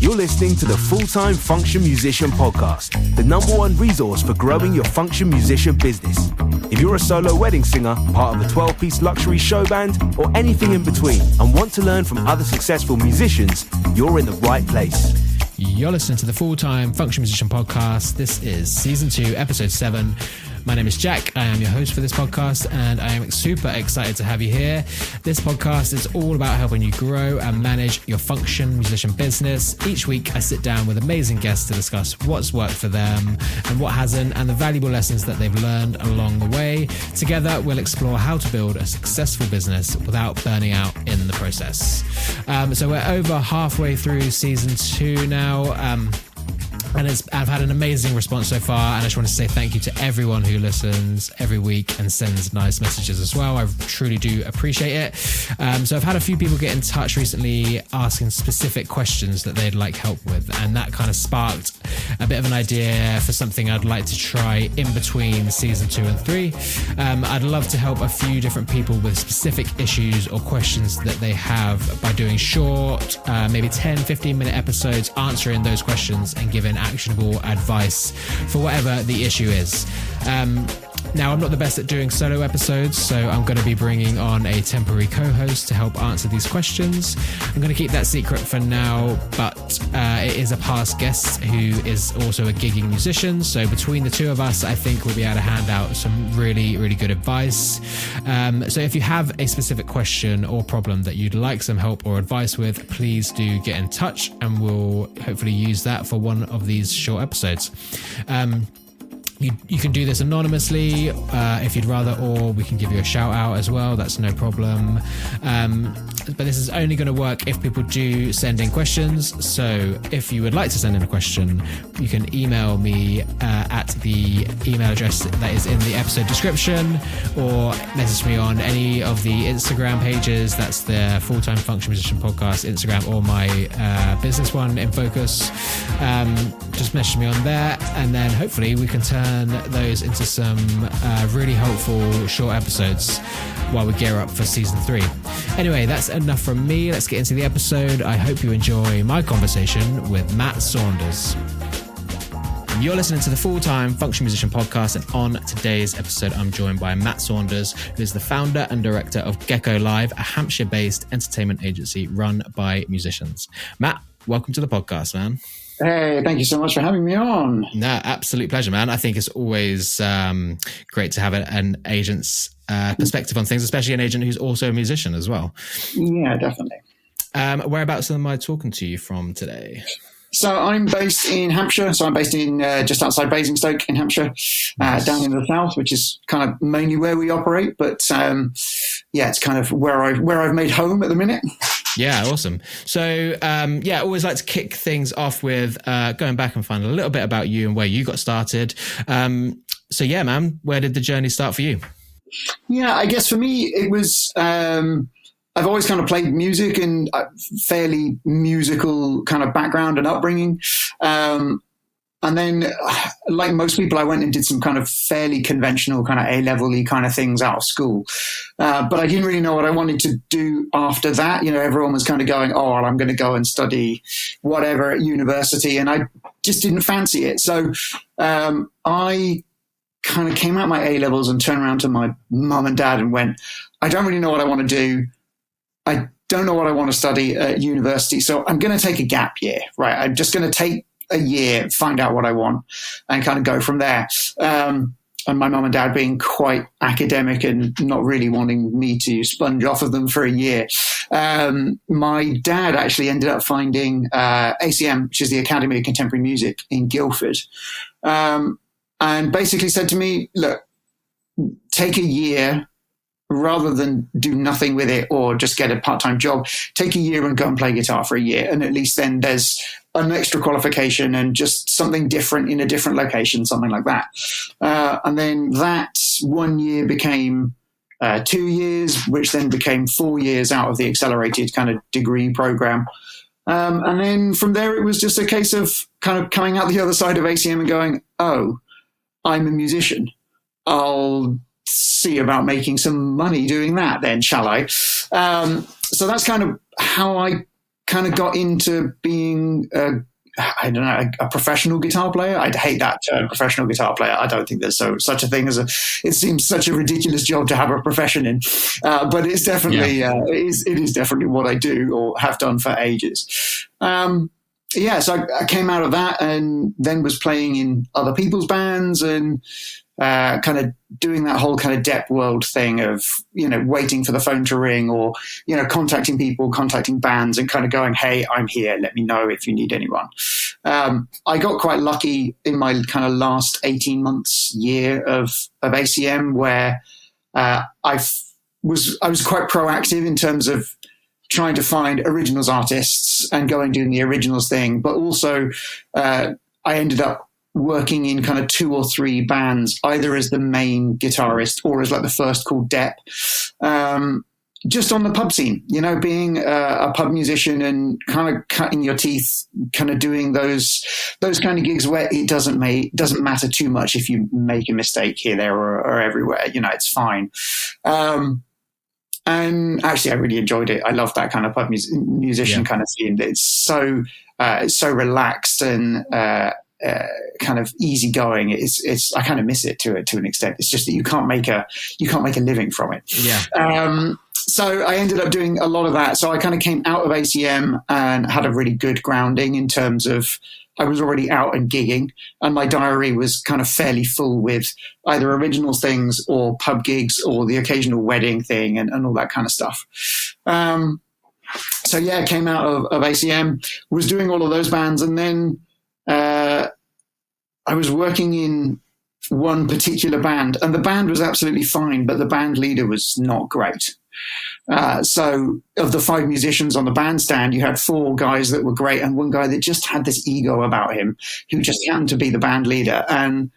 You're listening to the Full-Time Function Musician Podcast, the #1 resource for growing your function musician business. If you're a solo wedding singer, part of a 12-piece luxury show band, or anything in between, and want to learn from other successful musicians, you're in the right place. You're listening to the Full-Time Function Musician Podcast. This is Season 2, Episode 7. My name is Jack. I am your host for this podcast, and I am super excited to have you here. This podcast is all about helping you grow and manage your function musician business. Each week, I sit down with amazing guests to discuss what's worked for them and what hasn't, and the valuable lessons that they've learned along the way. Together, we'll explore how to build a successful business without burning out in the process. So we're over halfway through Season 2 now. And I've had an amazing response so far, and I just want to say thank you to everyone who listens every week and sends nice messages as well. I truly do appreciate it. So I've had a few people get in touch recently asking specific questions that they'd like help with, and that kind of sparked a bit of an idea for something I'd like to try in between Season 2 and 3. I'd love to help a few different people with specific issues or questions that they have by doing short, maybe 10, 15-minute episodes answering those questions and giving actionable advice for whatever the issue is. Now, I'm not the best at doing solo episodes, so I'm going to be bringing on a temporary co-host to help answer these questions. I'm going to keep that secret for now, but it is a past guest who is also a gigging musician. So between the two of us, I think we'll be able to hand out some really, really good advice. So if you have a specific question or problem that you'd like some help or advice with, please do get in touch, and we'll hopefully use that for one of these short episodes. You can do this anonymously if you'd rather, or we can give you a shout out as well. That's no problem. But this is only going to work if people do send in questions. So if you would like to send in a question, you can email me at the email address that is in the episode description, or message me on any of the Instagram pages. That's the Full-Time Function Musician Podcast Instagram, or my business one, In Focus. Just message me on there, and then hopefully we can turn those into some really helpful short episodes while we gear up for Season 3. Anyway, that's enough from me. Let's get into the episode. I hope you enjoy my conversation with Matt Saunders. You're listening to the Full-Time Function Musician Podcast, and on today's episode, I'm joined by Matt Saunders, who is the founder and director of Gecko Live, a Hampshire-based entertainment agency run by musicians. Matt, welcome to the podcast, man. Hey, thank you so much for having me on. No, absolute pleasure, man. I think it's always great to have an agent's perspective on things, especially an agent who's also a musician as well. Yeah, definitely. Whereabouts am I talking to you from today? So I'm based in Hampshire. So I'm based in just outside Basingstoke in Hampshire, down in the south, which is kind of mainly where we operate. But yeah, it's kind of where I've made home at the minute. Yeah, awesome. So, I always like to kick things off with going back and find a little bit about you and where you got started. So, yeah, man, where did the journey start for you? Yeah, I guess for me, it was I've always kind of played music and fairly musical kind of background and upbringing. And then, like most people, I went and did some kind of fairly conventional kind of A-level-y kind of things out of school. But I didn't really know what I wanted to do after that. You know, everyone was kind of going, oh, well, I'm going to go and study whatever at university. And I just didn't fancy it. So I kind of came out my A-levels and turned around to my mum and dad and went, I don't really know what I want to do. I don't know what I want to study at university. So I'm going to take a gap year, right? I'm just going to take a year, find out what I want, and kind of go from there. And my mum and dad being quite academic and not really wanting me to sponge off of them for a year. My dad actually ended up finding ACM, which is the Academy of Contemporary Music in Guildford, and basically said to me, look, take a year rather than do nothing with it or just get a part-time job. Take a year and go and play guitar for a year. And at least then there's an extra qualification and just something different in a different location, something like that. And then that 1 year became 2 years, which then became 4 years out of the accelerated kind of degree program. And then from there, it was just a case of kind of coming out the other side of ACM and going, oh, I'm a musician. I'll see about making some money doing that then, shall I? So that's kind of how I kind of got into being a professional guitar player. I'd hate that term, professional guitar player. I don't think there's such a thing as it seems such a ridiculous job to have a profession in. But it's definitely, it is definitely what I do or have done for ages. So I came out of that and then was playing in other people's bands and kind of doing that whole kind of Depp world thing of, waiting for the phone to ring or, contacting people, contacting bands and kind of going, hey, I'm here. Let me know if you need anyone. I got quite lucky in my kind of last 18 months year of ACM where I was quite proactive in terms of trying to find originals artists and going doing the originals thing. But also I ended up working in kind of 2 or 3 bands, either as the main guitarist or as like the first called Depp, just on the pub scene, being a pub musician and kind of cutting your teeth, kind of doing those kind of gigs where it doesn't matter too much if you make a mistake here, there, or everywhere. It's fine. And actually, I really enjoyed it. I love that kind of pub musician kind of scene. It's so relaxed and kind of easygoing. I kind of miss it to an extent. It's just that you can't make a living from it. Yeah. So I ended up doing a lot of that. So I kind of came out of ACM and had a really good grounding in terms of I was already out and gigging, and my diary was kind of fairly full with either original things or pub gigs or the occasional wedding thing and all that kind of stuff. So yeah, came out of ACM, was doing all of those bands, and then I was working in one particular band, and the band was absolutely fine, but the band leader was not great. So of the 5 musicians on the bandstand, you had 4 guys that were great and one guy that just had this ego about him who just happened to be the band leader. And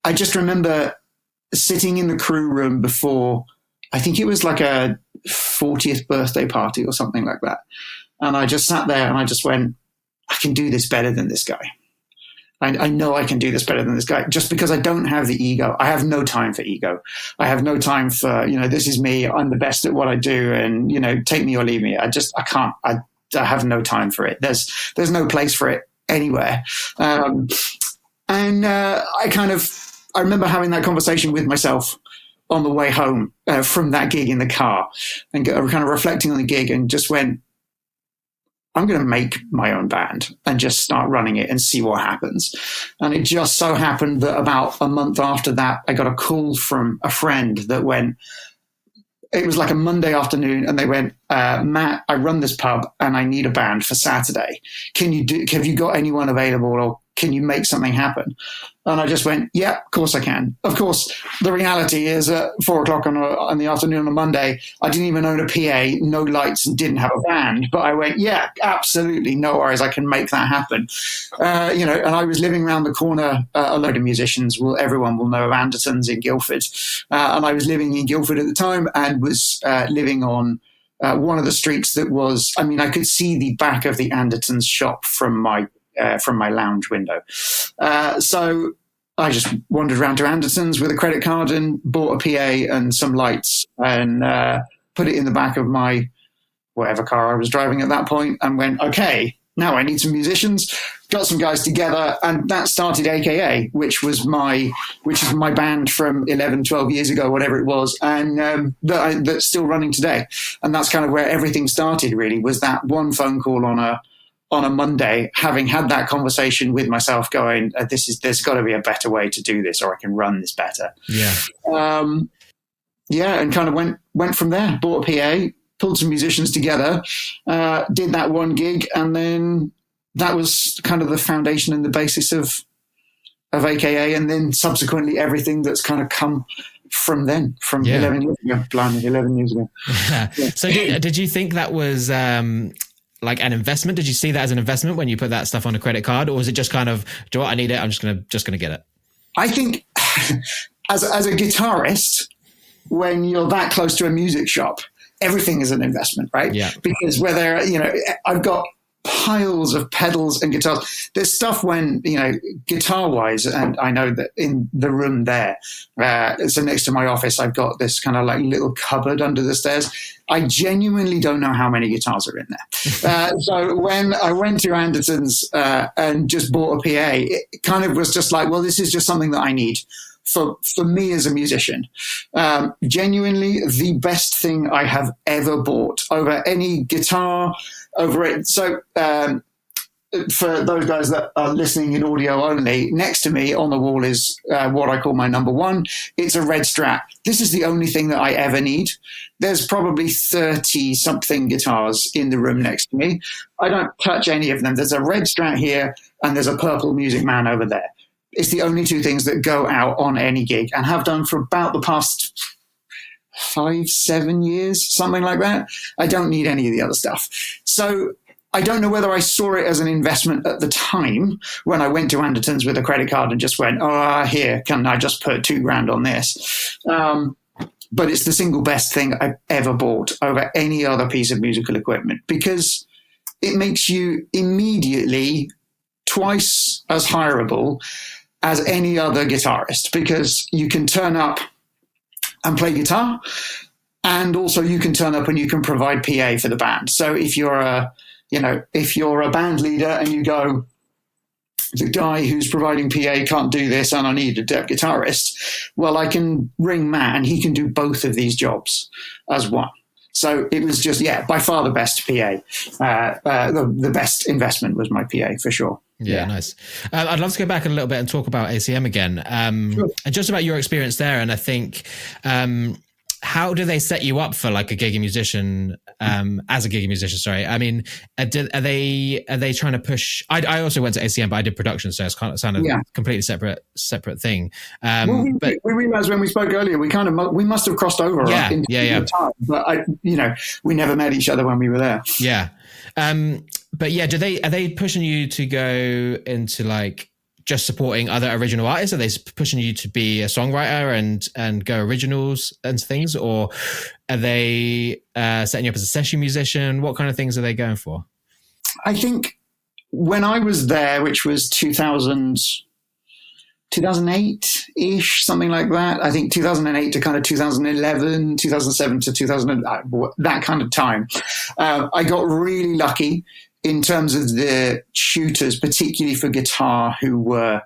I just remember sitting in the crew room before, I think it was like a 40th birthday party or something like that. And I just sat there and I just went, I can do this better than this guy. I know I can do this better than this guy just because I don't have the ego. I have no time for ego. I have no time for, this is me. I'm the best at what I do and, take me or leave me. I can't, I have no time for it. There's no place for it anywhere. I remember having that conversation with myself on the way home from that gig in the car and kind of reflecting on the gig and just went, I'm going to make my own band and just start running it and see what happens. And it just so happened that about a month after that, I got a call from a friend that went, it was like a Monday afternoon, and they went, Matt, I run this pub and I need a band for Saturday. Have you got anyone available, or can you make something happen? And I just went, yeah, of course I can. Of course, the reality is at 4:00 in the afternoon on a Monday, I didn't even own a PA, no lights, and didn't have a band. But I went, yeah, absolutely, no worries, I can make that happen. And I was living around the corner, a load of musicians, everyone will know of Anderton's in Guildford. And I was living in Guildford at the time and was living on one of the streets that was, I could see the back of the Anderton's shop from my lounge window. So I just wandered around to Anderton's with a credit card and bought a PA and some lights and put it in the back of my whatever car I was driving at that point and went, okay, now I need some musicians, got some guys together, and that started AKA, which is my band from 11, 12 years ago, whatever it was, and that's still running today. And that's kind of where everything started, really, was that one phone call on a Monday, having had that conversation with myself going, there's got to be a better way to do this, or I can run this better. And kind of went from there, bought a PA, pulled some musicians together, did that one gig, and then that was kind of the foundation and the basis of AKA, and then subsequently everything that's kind of come from then, 11 years ago. Blimey, 11 years ago. Yeah. So did you think that was like an investment? Did you see that as an investment when you put that stuff on a credit card, or was it just kind of, do you know what, I need it, I'm just gonna get it? I think as a guitarist, when you're that close to a music shop, everything is an investment, right? Yeah. Because whether, I've got piles of pedals and guitars. There's stuff when, guitar wise, and I know that in the room there, so next to my office, I've got this kind of like little cupboard under the stairs. I genuinely don't know how many guitars are in there. So when I went to Anderton's and just bought a PA, it kind of was just like, well, this is just something that I need for me as a musician. Genuinely the best thing I have ever bought over any guitar, over it. So for those guys that are listening in audio only, next to me on the wall is what I call my number one. It's a red Strat. This is the only thing that I ever need. There's probably 30 something guitars in the room next to me. I don't touch any of them. There's a red Strat here and there's a purple Music Man over there. It's the only two things that go out on any gig and have done for about the past 5-7 years, something like that. I don't need any of the other stuff. So I don't know whether I saw it as an investment at the time when I went to Anderton's with a credit card and just went, here, can I just put $2,000 on this? But it's the single best thing I've ever bought over any other piece of musical equipment because it makes you immediately twice as hireable as any other guitarist because you can turn up and play guitar, and also you can turn up and you can provide PA for the band. So if you're a band leader and you go, the guy who's providing PA can't do this and I need a deaf guitarist, well, I can ring Matt and he can do both of these jobs as one. So it was just, by far the best PA. The best investment was my PA for sure. Yeah, nice. I'd love to go back a little bit and talk about ACM again, and just about your experience there. And I think, how do they set you up for like a gigging musician, as a gigging musician? Sorry, I mean, are they trying to push? I also went to ACM, but I did production, so it's kind of sounded completely separate thing. But we realized when we spoke earlier, we must have crossed over. Yeah. Time, but we never met each other when we were there. Yeah. But yeah, are they pushing you to go into like just supporting other original artists? Are they pushing you to be a songwriter and go originals and things? Or are they setting you up as a session musician? What kind of things are they going for? I think when I was there, which was 2008-ish, something like that. I think 2008 to kind of 2011, 2007 to 2000, that kind of time. I got really lucky in terms of the tutors, particularly for guitar, who were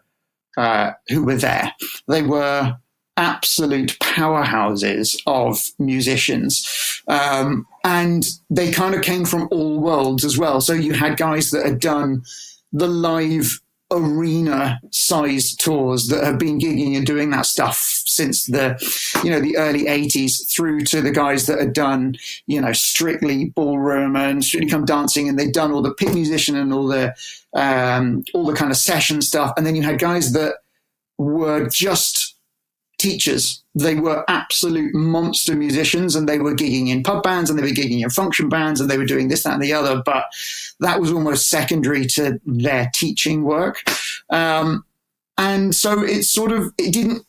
there. They were absolute powerhouses of musicians. And they kind of came from all worlds as well. So you had guys that had done the live arena sized tours that have been gigging and doing that stuff since the early 80s, through to the guys that had done, strictly ballroom and Strictly Come Dancing, and they'd done all the pit musician and all the kind of session stuff. And then you had guys that were just teachers. They were absolute monster musicians, and they were gigging in pub bands and they were gigging in function bands and they were doing this, that, and the other. But that was almost secondary to their teaching work. And so it didn't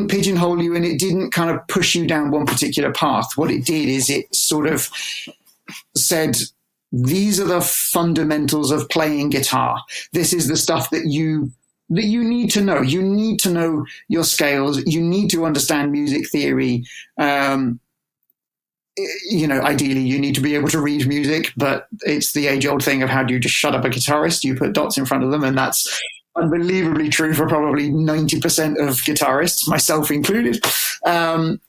pigeonhole you, and it didn't kind of push you down one particular path. What it did is it sort of said, these are the fundamentals of playing guitar. This is the stuff that you need to know. You need to know your scales. You need to understand music theory. Ideally you need to be able to read music, but it's the age-old thing of how do you just shut up a guitarist? You put dots in front of them, and that's unbelievably true for probably 90% of guitarists, myself included. And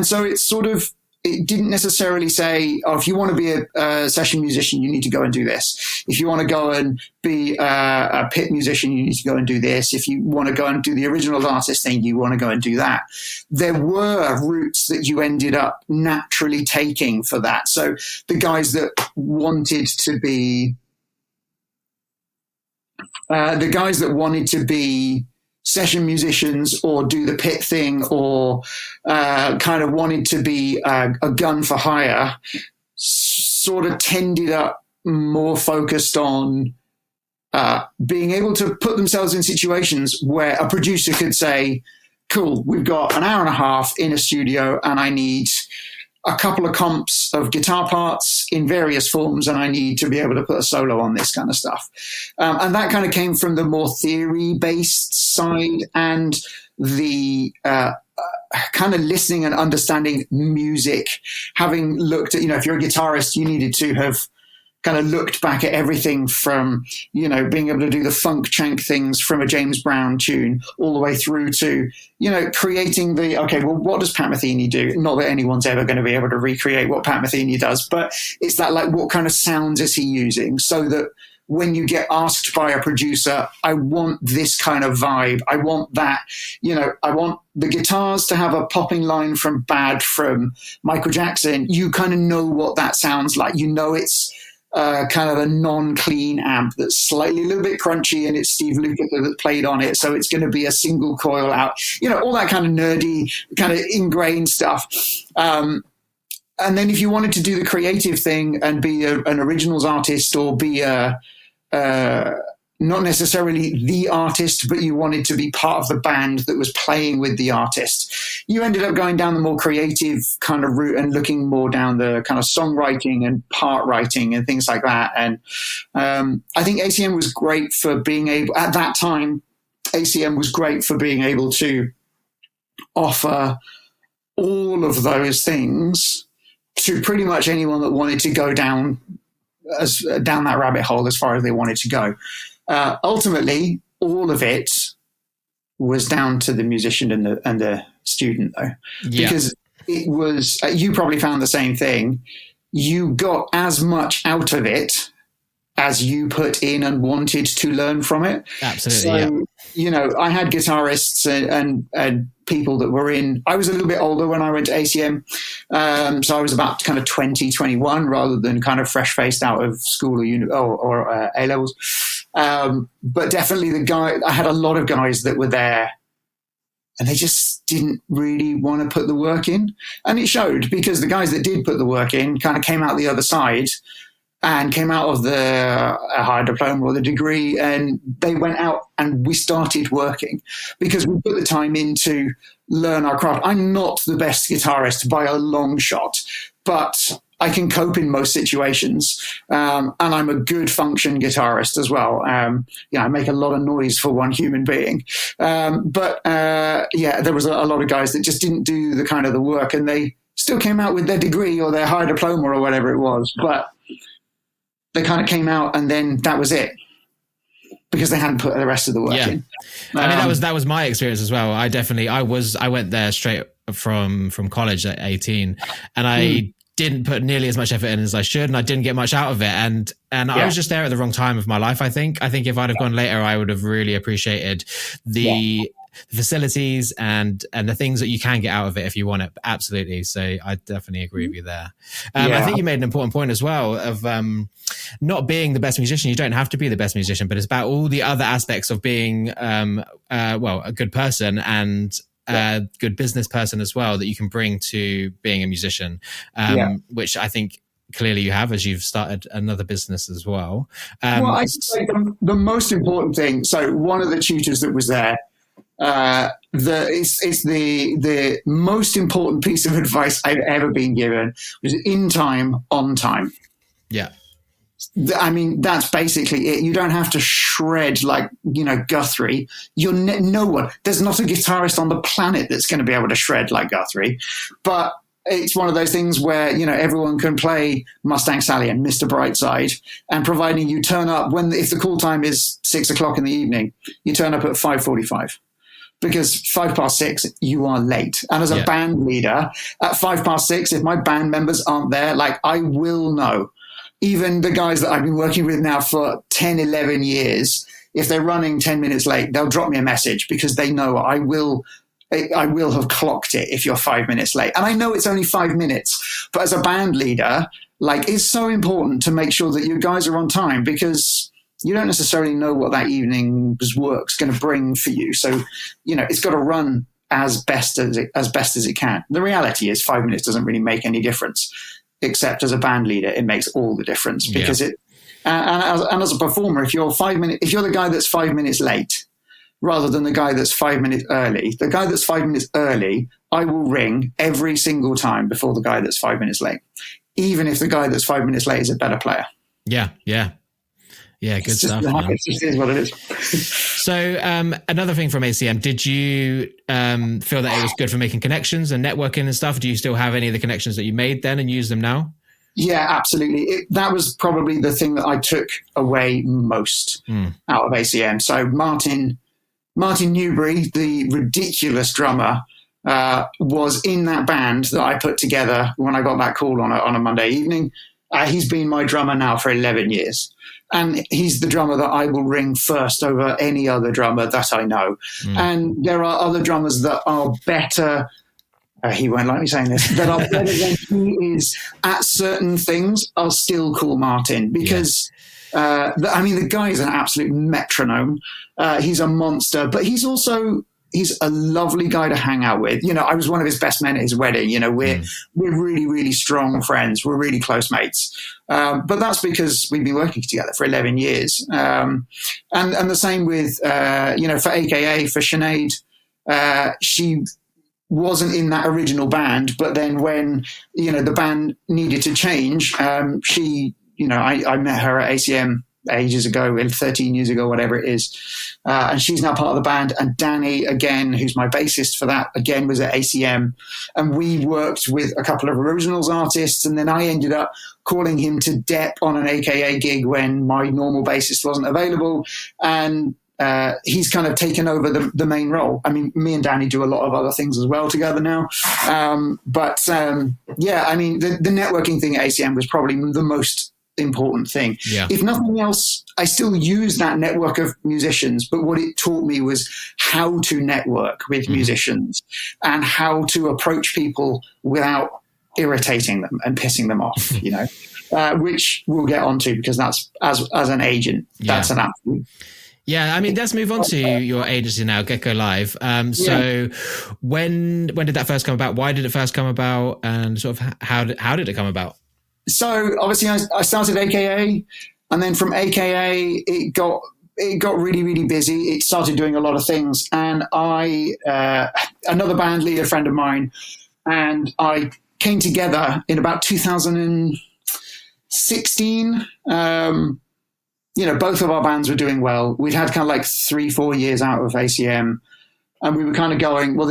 so it's sort of, it didn't necessarily say, if you want to be a session musician, you need to go and do this. If you want to go and be a pit musician, you need to go and do this. If you want to go and do the original artist thing, you want to go and do that. There were routes that you ended up naturally taking for that. So the guys that wanted to be session musicians or do the pit thing, or kind of wanted to be a gun for hire, sort of tended up more focused on being able to put themselves in situations where a producer could say, cool, we've got an hour and a half in a studio and I need a couple of comps of guitar parts in various forms, and I need to be able to put a solo on this kind of stuff. And that kind of came from the more theory-based side and the kind of listening and understanding music. Having looked at, if you're a guitarist, you needed to have kind of looked back at everything from, being able to do the funk chank things from a James Brown tune all the way through to, creating what does Pat Metheny do? Not that anyone's ever going to be able to recreate what Pat Metheny does, but it's that, like, what kind of sounds is he using so that when you get asked by a producer, I want this kind of vibe. I want that, I want the guitars to have a popping line from Bad from Michael Jackson. You kind of know what that sounds like. It's kind of a non-clean amp that's a little bit crunchy, and it's Steve Lukather that played on it, so it's going to be a single coil out, all that kind of nerdy, kind of ingrained stuff. And then if you wanted to do the creative thing and be an originals artist, or be not necessarily the artist, but you wanted to be part of the band that was playing with the artist, you ended up going down the more creative kind of route and looking more down the kind of songwriting and part writing and things like that. And I think ACM was great for being able, at that time, ACM was great for being able to offer all of those things to pretty much anyone that wanted to go down that rabbit hole as far as they wanted to go. Ultimately, all of it was down to the musician and the student, though, because it was. You probably found the same thing. You got as much out of it as you put in and wanted to learn from it. Absolutely. So, I had guitarists and people that were in. I was a little bit older when I went to ACM, so I was about kind of 20, 21, rather than kind of fresh faced out of school or A levels. But definitely I had a lot of guys that were there, and they just didn't really want to put the work in, and it showed, because the guys that did put the work in kind of came out the other side and came out of the higher diploma or the degree, and they went out and we started working because we put the time in to learn our craft. I'm not the best guitarist by a long shot, but I can cope in most situations, and I'm a good function guitarist as well. I make a lot of noise for one human being. But there was a lot of guys that just didn't do the kind of the work, and they still came out with their degree or their higher diploma or whatever it was, but they kind of came out and then that was it, because they hadn't put the rest of the work in. I mean, that was my experience as well. I went there straight from college at 18, and I didn't put nearly as much effort in as I should, and I didn't get much out of it. And I was just there at the wrong time of my life. I think if I'd have gone later, I would have really appreciated the facilities and the things that you can get out of it if you want it. Absolutely. So I definitely agree with you there. I think you made an important point as well of not being the best musician. You don't have to be the best musician, but it's about all the other aspects of being a good person and a good business person as well that you can bring to being a musician, which I think clearly you have, as you've started another business as well. I say the most important thing. So one of the tutors that was there, it's the most important piece of advice I've ever been given was in time, on time. Yeah. I mean, that's basically it. You don't have to shred like, Guthrie. You're no one. There's not a guitarist on the planet that's going to be able to shred like Guthrie. But it's one of those things where, everyone can play Mustang Sally and Mr. Brightside, and providing you turn up if the call time is 6 o'clock in the evening, you turn up at 5:45. Because 6:05, you are late. And as a band leader, at 6:05, if my band members aren't there, I will know. Even the guys that I've been working with now for 10, 11 years, if they're running 10 minutes late, they'll drop me a message because they know I will have clocked it if you're 5 minutes late. And I know it's only 5 minutes, but as a band leader, it's so important to make sure that you guys are on time, because you don't necessarily know what that evening's work's going to bring for you. So, it's got to run as best as it can. The reality is 5 minutes doesn't really make any difference, except as a band leader, it makes all the difference, because and as a performer, if you're the guy that's 5 minutes late, rather than the guy that's 5 minutes early. The guy that's 5 minutes early, I will ring every single time before the guy that's 5 minutes late, even if the guy that's 5 minutes late is a better player. Yeah. Good stuff. It just is what it is. So another thing from ACM, did you feel that it was good for making connections and networking and stuff? Do you still have any of the connections that you made then and use them now? Yeah, absolutely. That was probably the thing that I took away most out of ACM. So Martin Newbury, the ridiculous drummer, was in that band that I put together when I got that call on a Monday evening. He's been my drummer now for 11 years. And he's the drummer that I will ring first over any other drummer that I know. And there are other drummers that are better. He won't like me saying this, that are better than he is at certain things. I'll still call Martin because, the guy is an absolute metronome. He's a monster, but he's a lovely guy to hang out with. I was one of his best men at his wedding. We're really, really strong friends. We're really close mates. But that's because we've been working together for 11 years. And the same with, for AKA, for Sinead, she wasn't in that original band, but then when, the band needed to change, I met her at ACM ages ago, 13 years ago, whatever it is. And she's now part of the band. And Danny, again, who's my bassist for that, again, was at ACM. And we worked with a couple of originals artists. And then I ended up calling him to Depp on an AKA gig when my normal bassist wasn't available. And he's kind of taken over the main role. I mean, me and Danny do a lot of other things as well together now. The networking thing at ACM was probably the most important thing. Yeah. If nothing else, I still use that network of musicians, but what it taught me was how to network with musicians and how to approach people without irritating them and pissing them off, which we'll get onto because that's as an agent, that's an absolute. Yeah, I mean, let's move on to your agency now, Gecko Live. So when did that first come about? Why did it first come about? And sort of how did it come about? So obviously I started AKA, and then from AKA it got really, really busy. It started doing a lot of things, and another band leader friend of mine and I came together in about 2016. Both of our bands were doing well. We'd had kind of like 3-4 years out of ACM, and we were kind of going, well,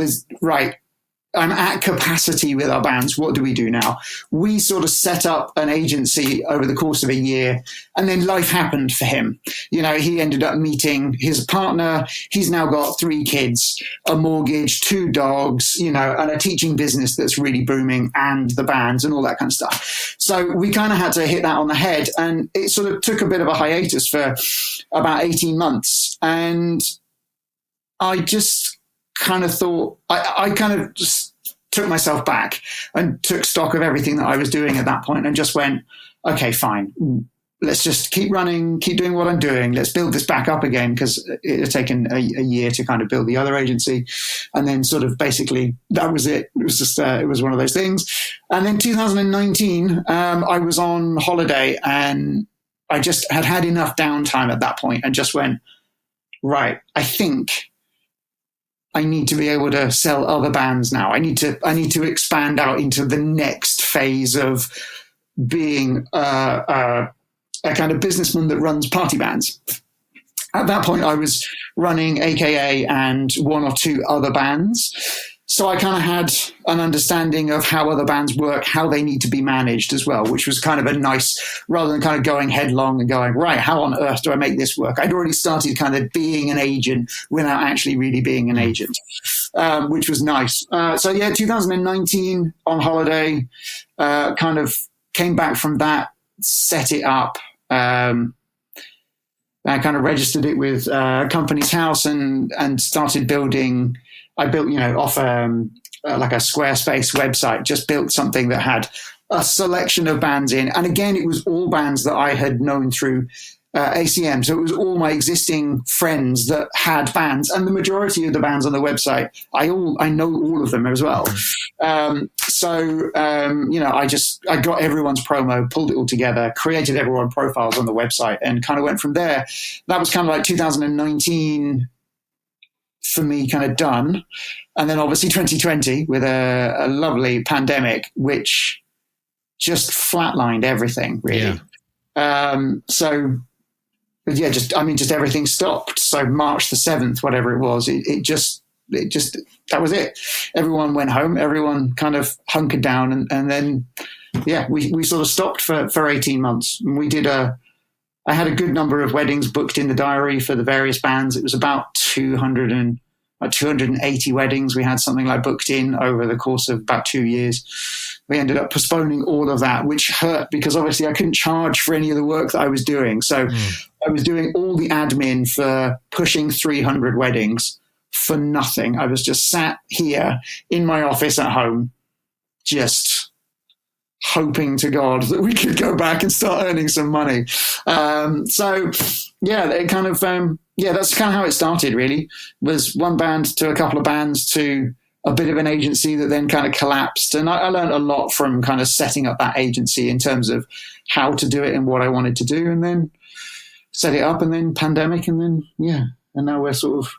I'm at capacity with our bands. What do we do now? We sort of set up an agency over the course of a year, and then life happened for him. He ended up meeting his partner. He's now got 3 kids, a mortgage, 2 dogs, and a teaching business that's really booming, and the bands and all that kind of stuff. So we kind of had to hit that on the head, and it sort of took a bit of a hiatus for about 18 months. And I just kind of thought, I kind of just took myself back and took stock of everything that I was doing at that point and just went, okay, fine. Let's just keep running, keep doing what I'm doing. Let's build this back up again, because it had taken a year to kind of build the other agency. And then sort of basically that was it. It was just, it was one of those things. And then 2019, I was on holiday and I just had enough downtime at that point and just went, right, I think I need to be able to sell other bands now. I need to expand out into the next phase of being a kind of businessman that runs party bands. At that point, I was running AKA and 1 or 2 other bands. So I kind of had an understanding of how other bands work, how they need to be managed as well, which was kind of a nice, rather than kind of going headlong and going, right, how on earth do I make this work? I'd already started kind of being an agent without actually really being an agent, which was nice. 2019 on holiday, kind of came back from that, set it up. I kind of registered it with Company's House and started building. I built, off like a Squarespace website, just built something that had a selection of bands in. And again, it was all bands that I had known through ACM. So it was all my existing friends that had bands, and the majority of the bands on the website, I know all of them as well. I got everyone's promo, pulled it all together, created everyone's profiles on the website, and kind of went from there. That was kind of like 2019. for me kind of done. And then obviously 2020 with a lovely pandemic, which just flatlined everything really. Just everything stopped. So March the 7th, whatever it was, it just that was it. Everyone went home. Everyone kind of hunkered down, and then we sort of stopped for 18 months. And I had a good number of weddings booked in the diary for the various bands. It was about 280 weddings we had something like booked in over the course of about 2 years. We ended up postponing all of that, which hurt because obviously I couldn't charge for any of the work that I was doing. So I was doing all the admin for pushing 300 weddings for nothing. I was just sat here in my office at home, just hoping to God that we could go back and start earning some money. That's kind of how it started really. Was one band to a couple of bands to a bit of an agency that then kind of collapsed. And I learned a lot from kind of setting up that agency in terms of how to do it and what I wanted to do, and then set it up, and then pandemic, and then, and now we're sort of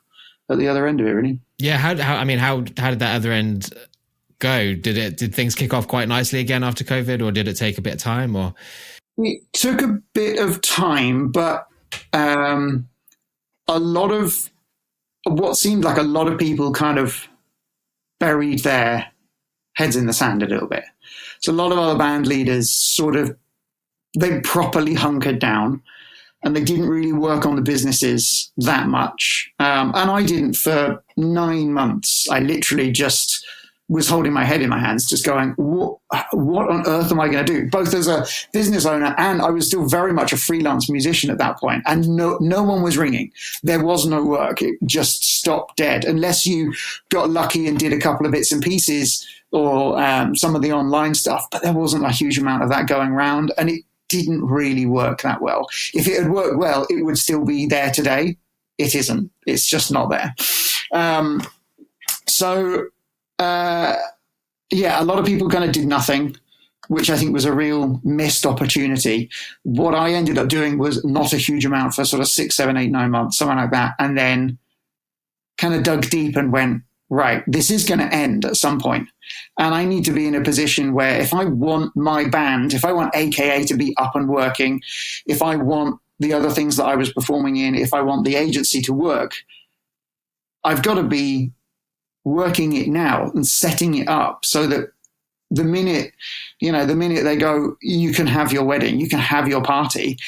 at the other end of it really. Yeah. How did that other end go? Did things kick off quite nicely again after COVID, or did it take a bit of time? Or it took a bit of time, but a lot of what seemed like a lot of people kind of buried their heads in the sand a little bit. So a lot of other band leaders they properly hunkered down, and they didn't really work on the businesses that much. And I didn't for 9 months. I literally just was holding my head in my hands, just going, what on earth am I going to do? Both as a business owner, and I was still very much a freelance musician at that point, and no one was ringing. There was no work. It just stopped dead, unless you got lucky and did a couple of bits and pieces or some of the online stuff, but there wasn't a huge amount of that going around, and it didn't really work that well. If it had worked well, it would still be there today. It isn't. It's just not there. A lot of people kind of did nothing, which I think was a real missed opportunity. What I ended up doing was not a huge amount for sort of 6, 7, 8, 9 months, something like that. And then kind of dug deep and went, right, this is going to end at some point. And I need to be in a position where if I want my band, if I want AKA to be up and working, if I want the other things that I was performing in, if I want the agency to work, I've got to be working it now and setting it up so that the minute they go, you can have your wedding, you can have your party,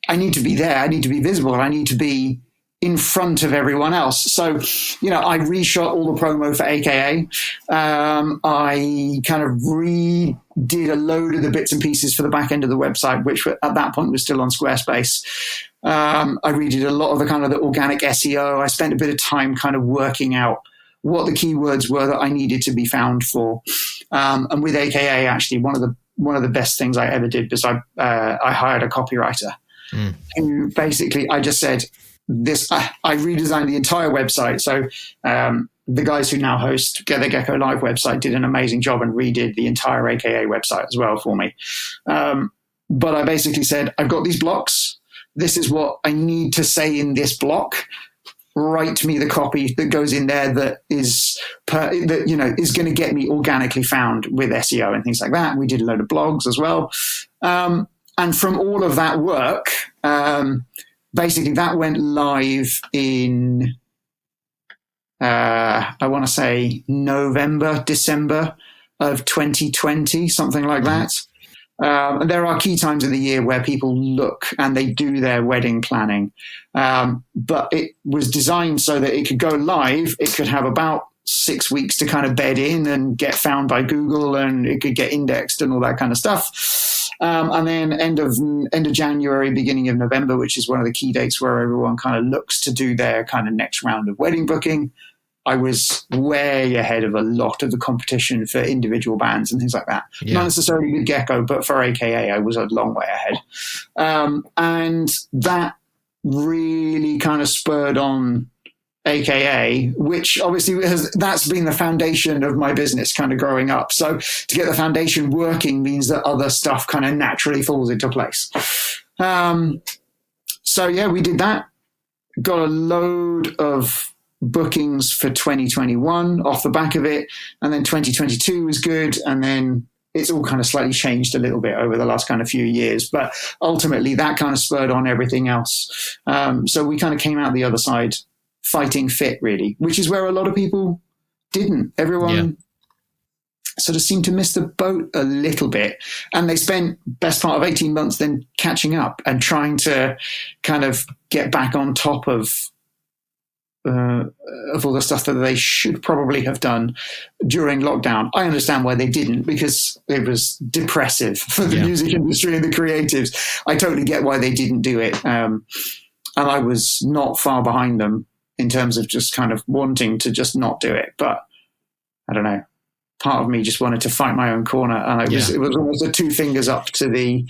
I need to be there. I need to be visible. I need to be in front of everyone else. So, I reshot all the promo for AKA. I kind of redid a load of the bits and pieces for the back end of the website, which at that point was still on Squarespace. I redid a lot of the kind of the organic SEO. I spent a bit of time kind of working out what the keywords were that I needed to be found for. And with AKA, actually, one of the best things I ever did was I hired a copywriter. And basically I just said this, I redesigned the entire website. So the guys who now host the Gecko Live website did an amazing job and redid the entire AKA website as well for me. But I basically said, I've got these blocks. This is what I need to say in this block. Write me the copy that goes in there that is going to get me organically found with SEO and things like that. We did a load of blogs as well. And from all of that work, basically that went live in, I want to say November, December of 2020, something like that. There are key times of the year where people look and they do their wedding planning. But it was designed so that it could go live. It could have about 6 weeks to kind of bed in and get found by Google, and it could get indexed and all that kind of stuff. And then end of January, beginning of November, which is one of the key dates where everyone kind of looks to do their kind of next round of wedding booking. I was way ahead of a lot of the competition for individual bands and things like that. Yeah. Not necessarily with Gecko, but for AKA, I was a long way ahead. And that really kind of spurred on AKA, which obviously that's been the foundation of my business kind of growing up. So to get the foundation working means that other stuff kind of naturally falls into place. We did that. Got a load of bookings for 2021 off the back of it. And then 2022 was good. And then it's all kind of slightly changed a little bit over the last kind of few years. But ultimately, that kind of spurred on everything else. So we kind of came out the other side fighting fit, really, which is where a lot of people didn't. Everyone sort of seemed to miss the boat a little bit. And they spent best part of 18 months then catching up and trying to kind of get back on top of all the stuff that they should probably have done during lockdown. I understand why they didn't, because it was depressive for the music industry and the creatives. I totally get why they didn't do it. And I was not far behind them in terms of just kind of wanting to just not do it. But I don't know. Part of me just wanted to fight my own corner, and it was almost a 2 fingers up to the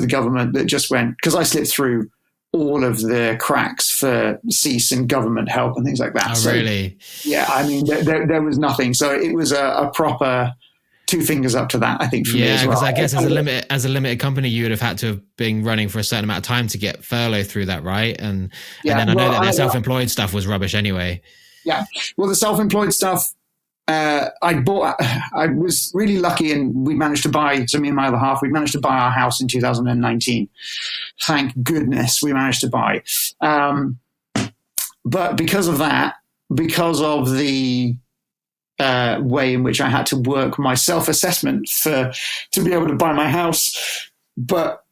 government that just went, because I slipped through all of the cracks for cease and government help and things like that. Oh, so, really? Yeah, I mean, there was nothing. So it was a proper 2 fingers up to that, I think, for me as well. Yeah, because I guess as a limited company, you would have had to have been running for a certain amount of time to get furlough through that, right? And then I know that the self-employed stuff was rubbish anyway. Yeah, well, the self-employed stuff, I was really lucky, and we managed to buy, so me and my other half, we managed to buy our house in 2019. Thank goodness we managed to buy. But because of that, because of the way in which I had to work my self-assessment to be able to buy my house, but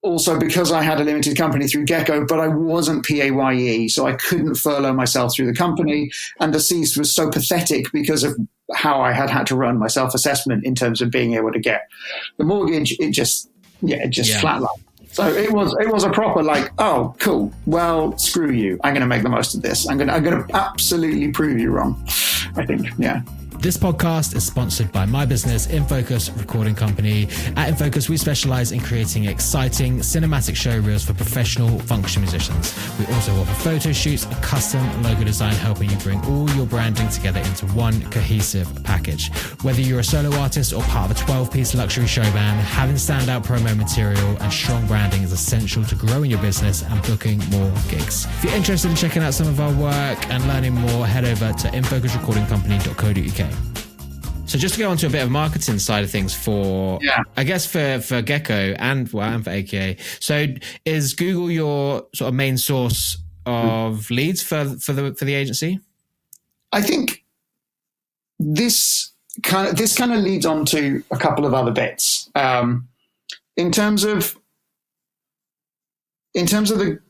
also because I had a limited company through Gecko, but I wasn't PAYE, so I couldn't furlough myself through the company. And the cease was so pathetic because of how I had to run my self-assessment in terms of being able to get the mortgage. It just flatlined. So it was a proper like, oh, cool. Well, screw you. I'm going to make the most of this. I'm going to absolutely prove you wrong, I think. Yeah. This podcast is sponsored by my business, InFocus Recording Company. At InFocus, we specialize in creating exciting cinematic show reels for professional function musicians. We also offer photo shoots, a custom logo design, helping you bring all your branding together into one cohesive package. Whether you're a solo artist or part of a 12-piece luxury show band, having standout promo material and strong branding is essential to growing your business and booking more gigs. If you're interested in checking out some of our work and learning more, head over to infocusrecordingcompany.co.uk. So just to go on to a bit of marketing side of things for Gecko and for AKA. So is Google your sort of main source of leads for the agency? I think this kind of leads on to a couple of other bits. In terms of the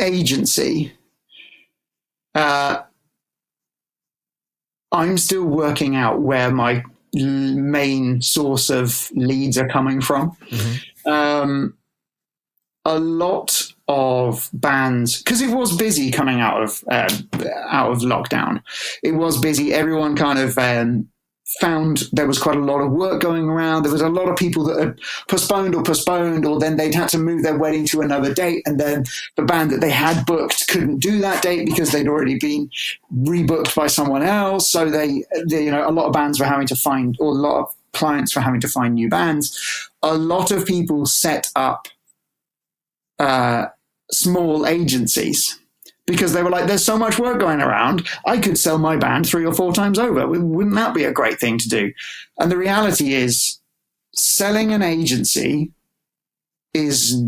agency, I'm still working out where my main source of leads are coming from. Mm-hmm. A lot of bands, because it was busy coming out of lockdown. It was busy. Everyone kind of found there was quite a lot of work going around. There was a lot of people that had postponed, or then they'd had to move their wedding to another date. And then the band that they had booked couldn't do that date because they'd already been rebooked by someone else. So they a lot of bands were having to find, or a lot of clients were having to find new bands. A lot of people set up small agencies, because they were like, there's so much work going around, I could sell my band 3 or 4 times over. Wouldn't that be a great thing to do? And the reality is, selling an agency is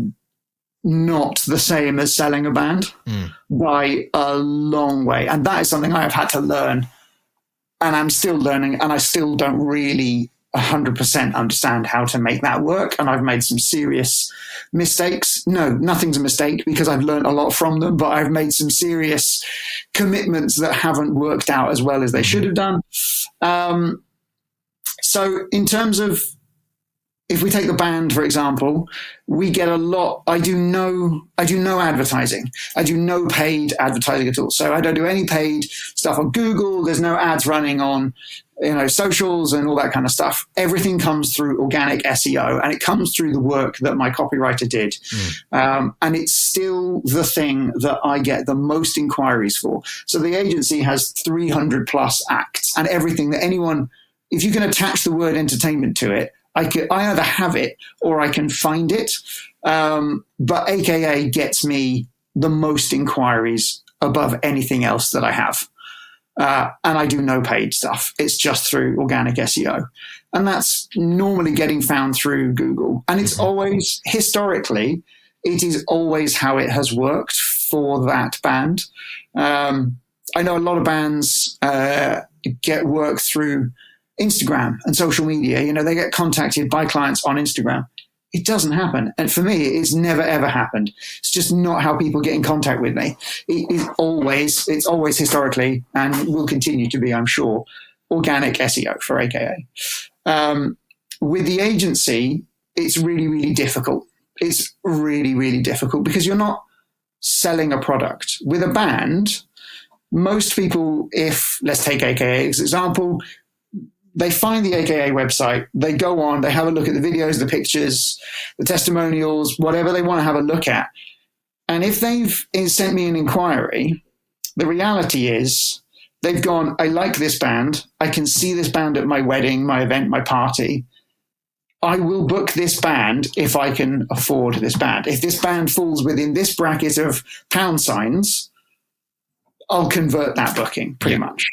not the same as selling a band by a long way. And that is something I have had to learn, and I'm still learning, and I still don't really 100% understand how to make that work. And I've made some serious mistakes. No, nothing's a mistake, because I've learned a lot from them, but I've made some serious commitments that haven't worked out as well as they should have done. So in terms of, if we take the band, for example, we get a lot. I do no advertising. I do no paid advertising at all. So I don't do any paid stuff on Google. There's no ads running on, socials and all that kind of stuff. Everything comes through organic SEO, and it comes through the work that my copywriter did. And it's still the thing that I get the most inquiries for. So the agency has 300 plus acts, and everything that anyone, if you can attach the word entertainment to it, I either have it or I can find it. But AKA gets me the most inquiries above anything else that I have. And I do no paid stuff. It's just through organic SEO. And that's normally getting found through Google. And it's always, historically, it is always how it has worked for that band. I know a lot of bands get work through Instagram and social media. You know, they get contacted by clients on Instagram. It doesn't happen. And for me, it's never, ever happened. It's just not how people get in contact with me. It's always historically, and will continue to be, I'm sure, organic SEO for AKA. With the agency, it's really, really difficult. It's really, really difficult because you're not selling a product. With a band, most people, if, let's take AKA as an example, they find the AKA website, they go on, they have a look at the videos, the pictures, the testimonials, whatever they want to have a look at. And if they've sent me an inquiry, the reality is they've gone, I like this band. I can see this band at my wedding, my event, my party. I will book this band if I can afford this band. If this band falls within this bracket of pound signs, I'll convert that booking pretty much.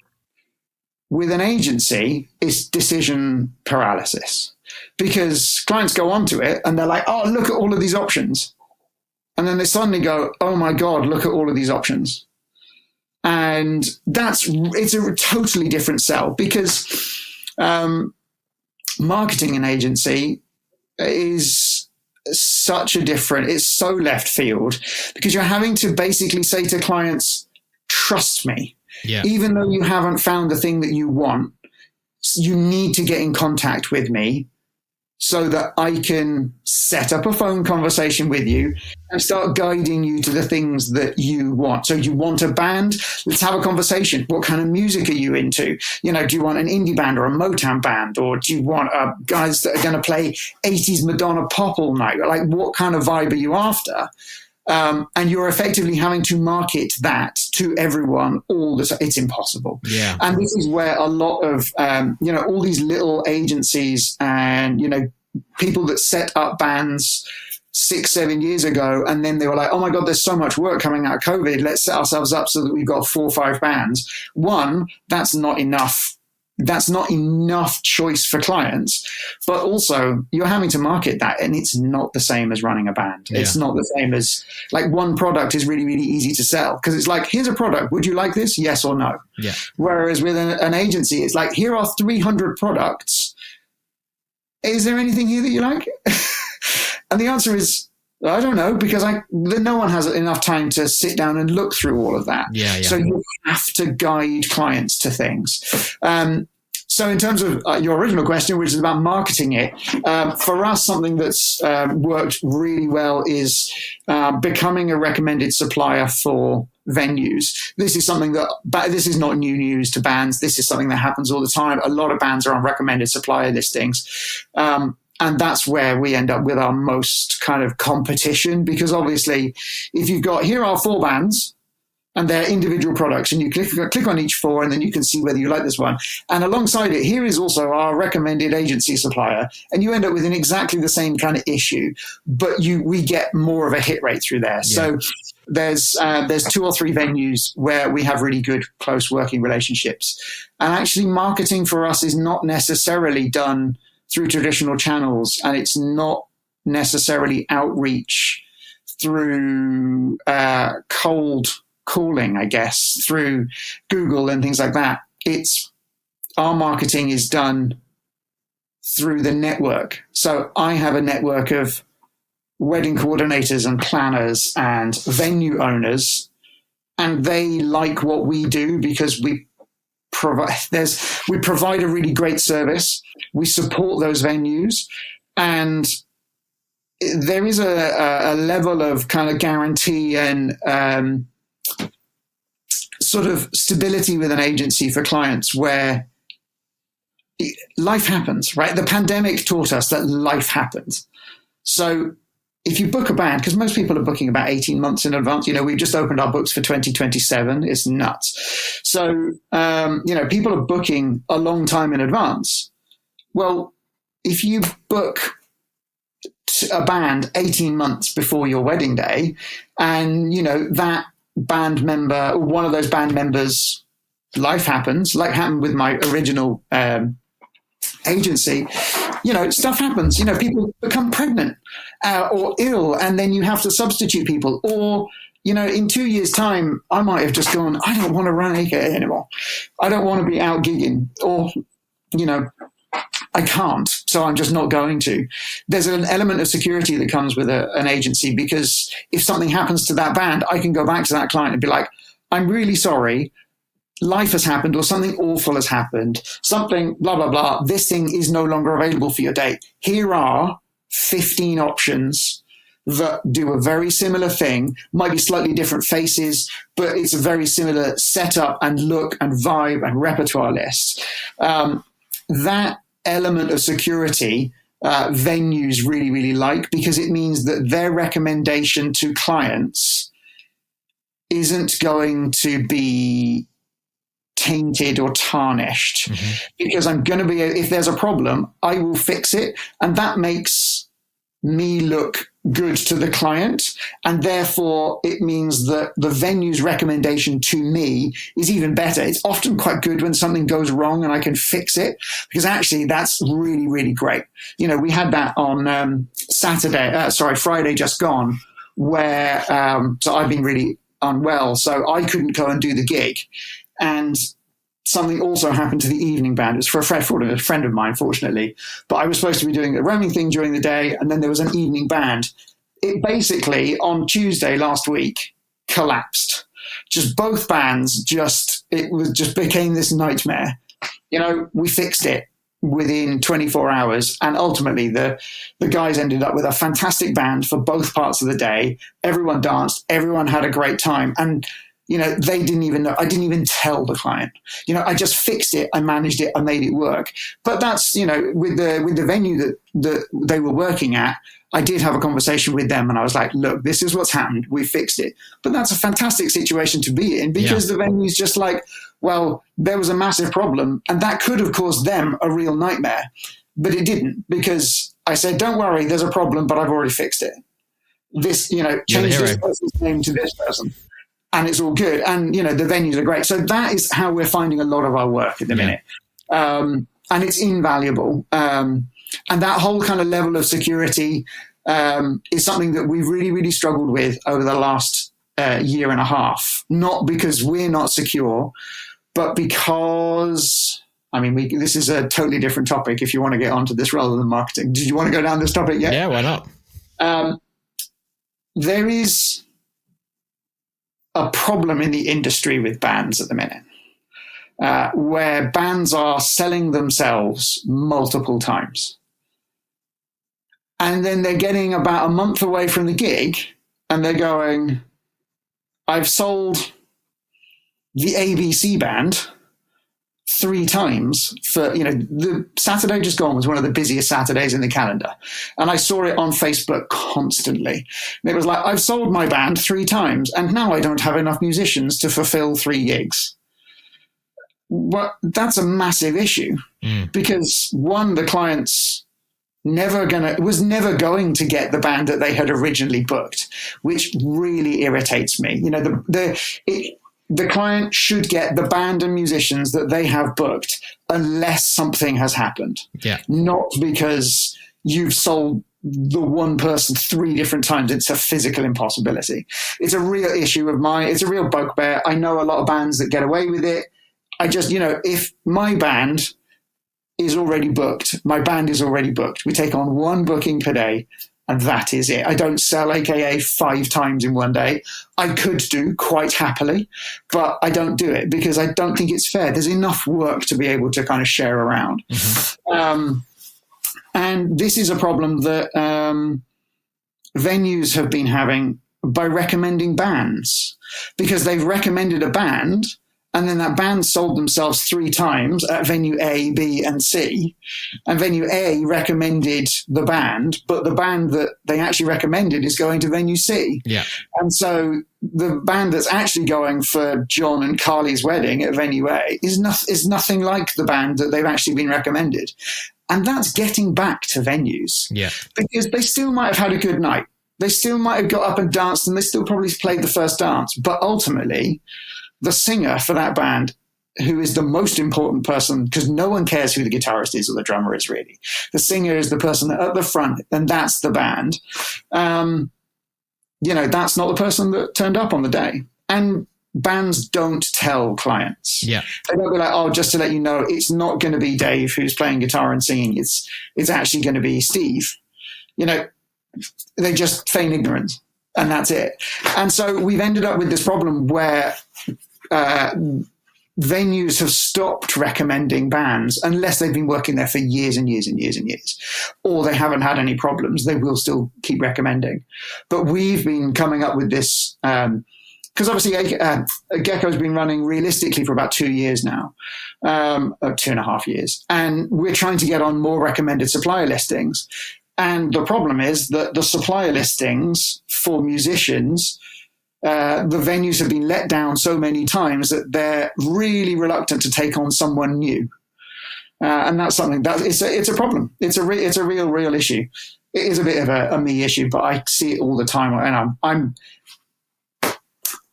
With an agency, it's decision paralysis because clients go onto it and they're like, oh, look at all of these options. And then they suddenly go, oh my God, look at all of these options. And it's a totally different sell because marketing an agency is it's so left field because you're having to basically say to clients, trust me. Yeah. Even though you haven't found the thing that you want, you need to get in contact with me so that I can set up a phone conversation with you and start guiding you to the things that you want. So you want a band? Let's have a conversation. What kind of music are you into? You know, do you want an indie band or a Motown band? Or do you want guys that are going to play 80s Madonna pop all night? Like, what kind of vibe are you after? And you're effectively having to market that to everyone all the time. It's impossible. Yeah. And this is where a lot of, all these little agencies and, people that set up bands 6-7 years ago, and then they were like, oh my God, there's so much work coming out of COVID. Let's set ourselves up so that we've got 4 or 5 bands. One, that's not enough. That's not enough choice for clients, but also you're having to market that, and it's not the same as running a band. Yeah. It's not the same as, like, one product is really, really easy to sell because it's like, here's a product. Would you like this? Yes or no? Yeah. Whereas with an agency, it's like, here are 300 products. Is there anything here that you like? And the answer is, I don't know, because no one has enough time to sit down and look through all of that. Yeah. So you have to guide clients to things. So in terms of your original question, which is about marketing it, for us, something that's worked really well is becoming a recommended supplier for venues. This is something this is not new news to bands. This is something that happens all the time. A lot of bands are on recommended supplier listings. And that's where we end up with our most kind of competition, because obviously if you've got, here are 4 bands and their individual products, and you click on each 4 and then you can see whether you like this one. And alongside it, here is also our recommended agency supplier. And you end up with exactly the same kind of issue, but we get more of a hit rate through there. Yeah. So there's 2 or 3 venues where we have really good, close working relationships. And actually marketing for us is not necessarily done through traditional channels, and it's not necessarily outreach through cold calling, I guess, through Google and things like that. Our marketing is done through the network. So I have a network of wedding coordinators and planners and venue owners, and they like what we do because we provide a really great service. We support those venues, and there is a level of kind of guarantee and sort of stability with an agency for clients where life happens, right? The pandemic taught us that life happens. So if you book a band, because most people are booking about 18 months in advance, we've just opened our books for 2027. It's nuts. So, people are booking a long time in advance. Well, if you book a band 18 months before your wedding day, and, that band member, or one of those band members, life happens, like happened with my original agency. Stuff happens. People become pregnant or ill, and then you have to substitute people. Or, in 2 years' time, I might have just gone, I don't want to run AKA anymore. I don't want to be out gigging, or, I can't, so I'm just not going to. There's an element of security that comes with an agency, because if something happens to that band, I can go back to that client and be like, I'm really sorry. Life has happened, or something awful has happened, something blah, blah, blah. This thing is no longer available for your date. Here are 15 options that do a very similar thing, might be slightly different faces, but it's a very similar setup and look and vibe and repertoire list. That element of security venues really, really like, because it means that their recommendation to clients isn't going to be tainted or tarnished, because I'm going to be, if there's a problem, I will fix it. And that makes me look good to the client. And therefore it means that the venue's recommendation to me is even better. It's often quite good when something goes wrong and I can fix it, because actually that's really, really great. We had that on Friday just gone, where, so I've been really unwell, so I couldn't go and do the gig. And something also happened to the evening band. It was for a friend of mine, fortunately. But I was supposed to be doing a roaming thing during the day, and then there was an evening band. It basically, on Tuesday last week, collapsed. Just both bands, it became this nightmare. We fixed it within 24 hours, and ultimately the guys ended up with a fantastic band for both parts of the day. Everyone danced, everyone had a great time, and they didn't even know. I didn't even tell the client. I just fixed it. I managed it. I made it work. But that's, with the venue that they were working at, I did have a conversation with them, and I was like, look, this is what's happened. We fixed it. But that's a fantastic situation to be in, because the venue's just like, well, there was a massive problem, and that could have caused them a real nightmare. But it didn't, because I said, don't worry, there's a problem, but I've already fixed it. This, change this person's name to this person. And it's all good. And, the venues are great. So that is how we're finding a lot of our work at the minute. And it's invaluable. And that whole kind of level of security is something that we've really, really struggled with over the last year and a half. Not because we're not secure, but because, this is a totally different topic if you want to get onto this rather than marketing. Did you want to go down this topic yet? Yeah, why not? There is a problem in the industry with bands at the minute, where bands are selling themselves multiple times. And then they're getting about a month away from the gig, and they're going, I've sold the ABC band 3 times for, the Saturday just gone was one of the busiest Saturdays in the calendar. And I saw it on Facebook constantly. And it was like, I've sold my band 3 times, and now I don't have enough musicians to fulfill 3 gigs. Well, that's a massive issue, because one, the client's was never going to get the band that they had originally booked, which really irritates me. The client should get the band and musicians that they have booked unless something has happened. Yeah. Not because you've sold the one person 3 different times. It's a physical impossibility. It's a real issue of mine. It's a real bugbear. I know a lot of bands that get away with it. I just, if my band is already booked, my band is already booked. We take on 1 booking per day, and that is it. I don't sell AKA 5 times in one day. I could do quite happily, but I don't do it because I don't think it's fair. There's enough work to be able to kind of share around. And this is a problem that venues have been having by recommending bands, because they've recommended a band, and then that band sold themselves 3 times at venue A, B, and C. And venue A recommended the band, but the band that they actually recommended is going to venue C. Yeah. And so the band that's actually going for John and Carly's wedding at venue A is nothing like the band that they've actually been recommended. And that's getting back to venues. Yeah. Because they still might have had a good night. They still might have got up and danced, and they still probably played the first dance. But ultimately, the singer for that band, who is the most important person, because no one cares who the guitarist is or the drummer is really. The singer is the person at the front, and that's the band. That's not the person that turned up on the day. And bands don't tell clients. Yeah. They don't be like, oh, just to let you know, it's not going to be Dave who's playing guitar and singing. It's actually going to be Steve. They just feign ignorance, and that's it. And so we've ended up with this problem where venues have stopped recommending bands unless they've been working there for years and years and years and years, or they haven't had any problems. They will still keep recommending. But we've been coming up with this because obviously Gecko's been running realistically for about 2 years now, 2.5 years, and we're trying to get on more recommended supplier listings. And the problem is that the supplier listings for musicians, the venues have been let down so many times that they're really reluctant to take on someone new. And that's something that it's a problem. It's a real issue. It is a bit of a me issue, but I see it all the time. And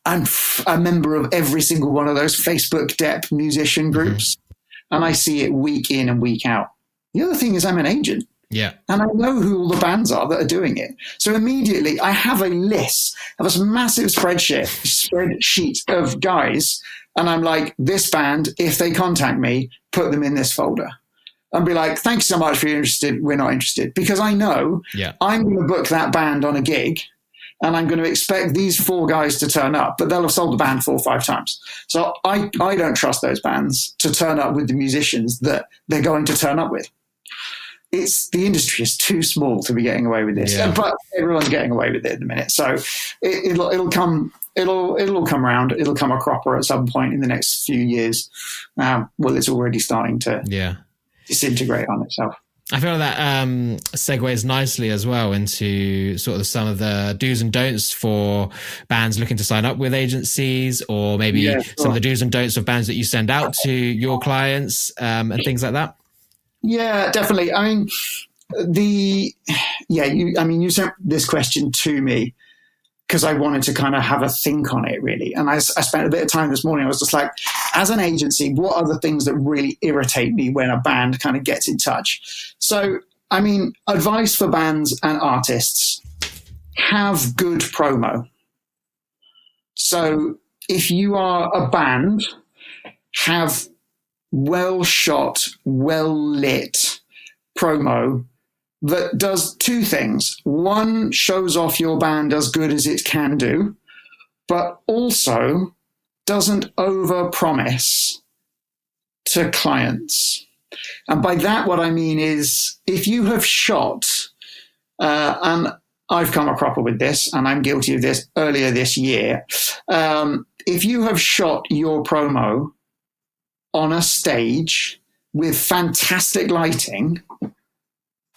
I'm a member of every single one of those Facebook Dep musician groups, and I see it week in and week out. The other thing is I'm an agent. Yeah. And I know who all the bands are that are doing it. So immediately I have a list of this massive spreadsheet of guys. And I'm like, this band, if they contact me, put them in this folder. And be like, thanks so much for you're interested. We're not interested. Because I know I'm going to book that band on a gig, and I'm going to expect these 4 guys to turn up, but they'll have sold the band 4 or 5 times. So I don't trust those bands to turn up with the musicians that they're going to turn up with. The industry is too small to be getting away with this, but everyone's getting away with it at the minute. So it'll come around. It'll come a cropper at some point in the next few years. It's already starting to disintegrate on itself. I feel that segues nicely as well into sort of some of the do's and don'ts for bands looking to sign up with agencies, or maybe some of the do's and don'ts of bands that you send out to your clients and things like that. Yeah, definitely. I mean, you sent this question to me because I wanted to kind of have a think on it, really. And I spent a bit of time this morning. I was just like, as an agency, what are the things that really irritate me when a band kind of gets in touch? So, I mean, advice for bands and artists: have good promo. So if you are a band, have well shot, well lit promo that does 2 things. One, shows off your band as good as it can do, but also doesn't overpromise to clients. And by that, what I mean is, if you have shot, and I've come a cropper with this, and I'm guilty of this earlier this year, if you have shot your promo on a stage with fantastic lighting,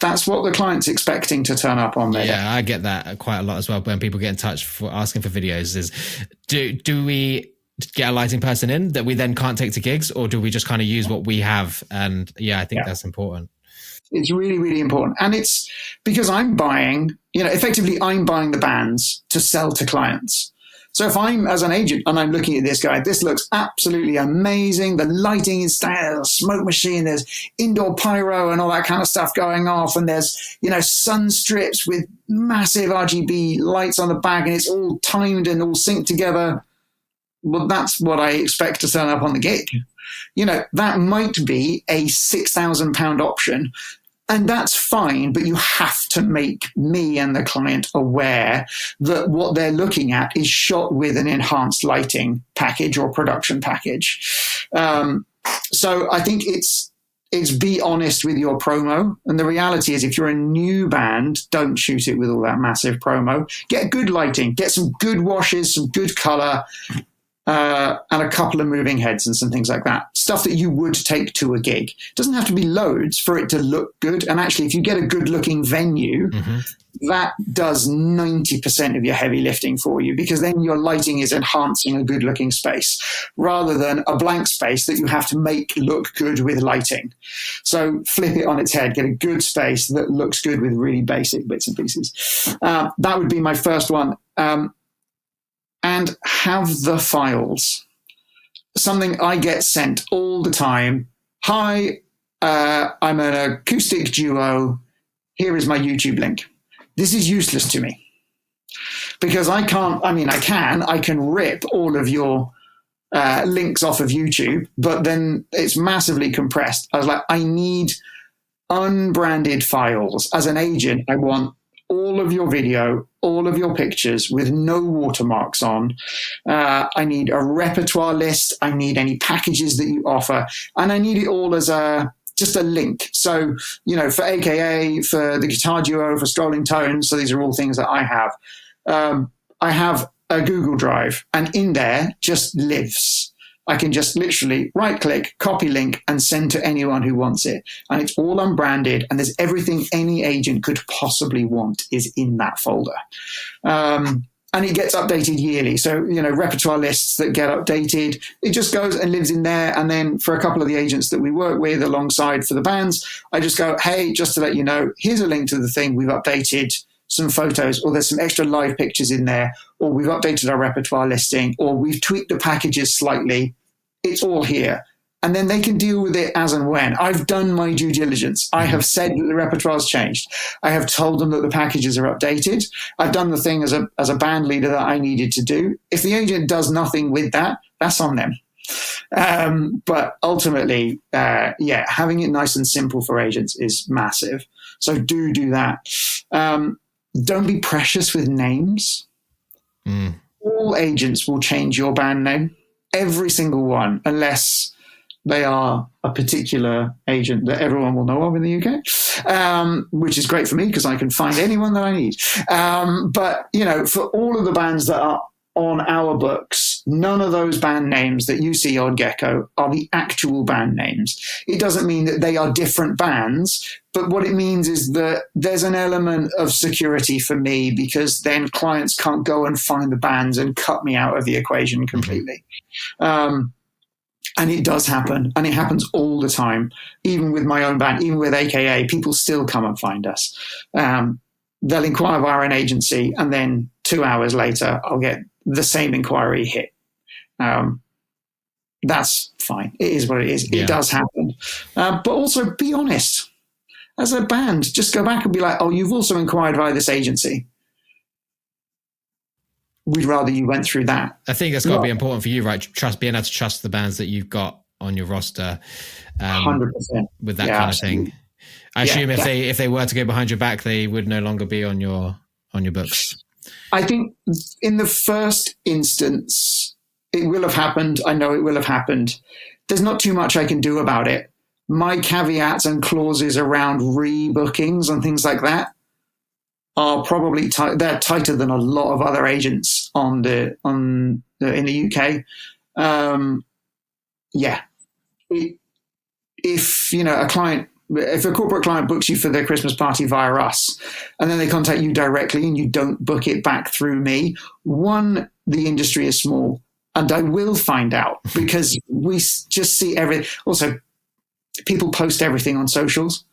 that's what the client's expecting to turn up on there. Yeah, I get that quite a lot as well when people get in touch for asking for videos. Is do we get a lighting person in that we then can't take to gigs, or do we just kind of use what we have? And I think that's important. It's really, really important. And it's because I'm buying the bands to sell to clients. So if I'm as an agent and I'm looking at this guy, this looks absolutely amazing. The lighting is there, there's a smoke machine, there's indoor pyro and all that kind of stuff going off. And there's, sun strips with massive RGB lights on the back, and it's all timed and all synced together. Well, that's what I expect to turn up on the gig. That might be a £6,000 option. And that's fine, but you have to make me and the client aware that what they're looking at is shot with an enhanced lighting package or production package. So I think it's be honest with your promo. And the reality is, if you're a new band, don't shoot it with all that massive promo. Get good lighting, get some good washes, some good color, and a couple of moving heads and some things like that. Stuff that you would take to a gig. It doesn't have to be loads for it to look good. And actually, if you get a good looking venue, that does 90% of your heavy lifting for you, because then your lighting is enhancing a good looking space rather than a blank space that you have to make look good with lighting. So flip it on its head, get a good space that looks good with really basic bits and pieces. That would be my first one. And have the files. Something I get sent all the time. Hi, I'm an acoustic duo. Here is my YouTube link. This is useless to me because I can rip all of your links off of YouTube, but then it's massively compressed. I was like, I need unbranded files. As an agent, I want all of your video, all of your pictures with no watermarks on. I need a repertoire list. I need any packages that you offer. And I need it all as just a link. So, for AKA, for the Guitar Duo, for Strolling Tones. So these are all things that I have. I have a Google Drive, and in there just lives. I can just literally right-click, copy link, and send to anyone who wants it. And it's all unbranded, and there's everything any agent could possibly want is in that folder. And it gets updated yearly. So, repertoire lists that get updated, it just goes and lives in there. And then for a couple of the agents that we work with alongside for the bands, I just go, hey, just to let you know, here's a link to the thing. We've updated some photos, or there's some extra live pictures in there, or we've updated our repertoire listing, or we've tweaked the packages slightly. It's all here. And then they can deal with it as and when. I've done my due diligence. I have said that the repertoire's changed. I have told them that the packages are updated. I've done the thing as a band leader that I needed to do. If the agent does nothing with that, that's on them. But ultimately, having it nice and simple for agents is massive. So do that. Don't be precious with names. All agents will change your band name. Every single one, unless they are a particular agent that everyone will know of in the UK, which is great for me because I can find anyone that I need. But, for all of the bands that are on our books, none of those band names that you see on Gecko are the actual band names. It doesn't mean that they are different bands, but what it means is that there's an element of security for me, because then clients can't go and find the bands and cut me out of the equation completely. And it does happen, and it happens all the time. Even with my own band, even with AKA, people still come and find us. They'll inquire via an agency, and then 2 hours later, I'll get the same inquiry hit. That's fine. It is what it is. It does happen. But also be honest. As a band, just go back and be like, oh, you've also inquired via this agency. We'd rather you went through that. I think that's got to be important for you, right? Being able to trust the bands that you've got on your roster. 100%. With that kind of thing. I assume if they were to go behind your back, they would no longer be on your books. I think in the first instance, it will have happened. I know it will have happened. There's not too much I can do about it. My caveats and clauses around rebookings and things like that are probably they're tighter than a lot of other agents in the UK. If a corporate client books you for their Christmas party via us, and then they contact you directly and you don't book it back through me, one, the industry is small, and I will find out because we just see everything. Also, people post everything on socials.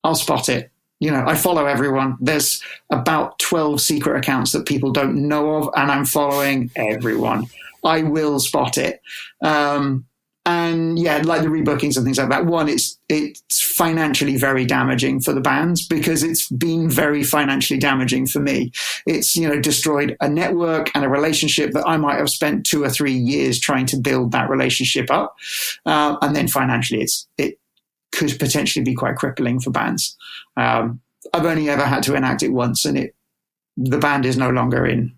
I'll spot it. I follow everyone. There's about 12 secret accounts that people don't know of, and I'm following everyone. I will spot it. And like the rebookings and things like that. One, it's financially very damaging for the bands because it's been very financially damaging for me. It's, destroyed a network and a relationship that I might have spent 2 or 3 years trying to build that relationship up. And then financially, it could potentially be quite crippling for bands. I've only ever had to enact it once, and the band is no longer in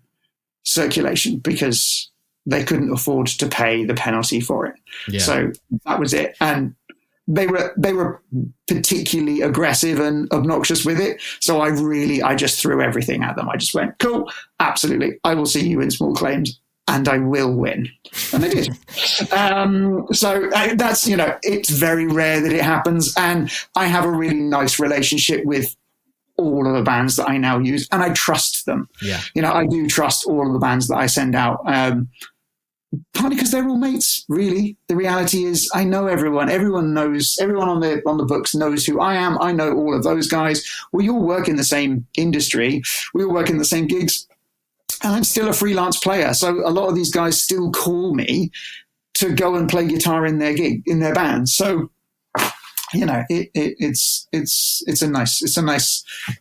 circulation because they couldn't afford to pay the penalty for it. Yeah. So that was it. And they were particularly aggressive and obnoxious with it. So I just threw everything at them. I just went, cool, absolutely. I will see you in small claims. and I will win. And they did. So that's, it's very rare that it happens. And I have a really nice relationship with all of the bands that I now use, and I trust them. Yeah. I do trust all of the bands that I send out. Partly because they're all mates, really. The reality is I know everyone. Everyone knows, everyone on the books knows who I am. I know all of those guys. We all work in the same industry. We all work in the same gigs. And I'm still a freelance player. So a lot of these guys still call me to go and play guitar in their band. So, it's a nice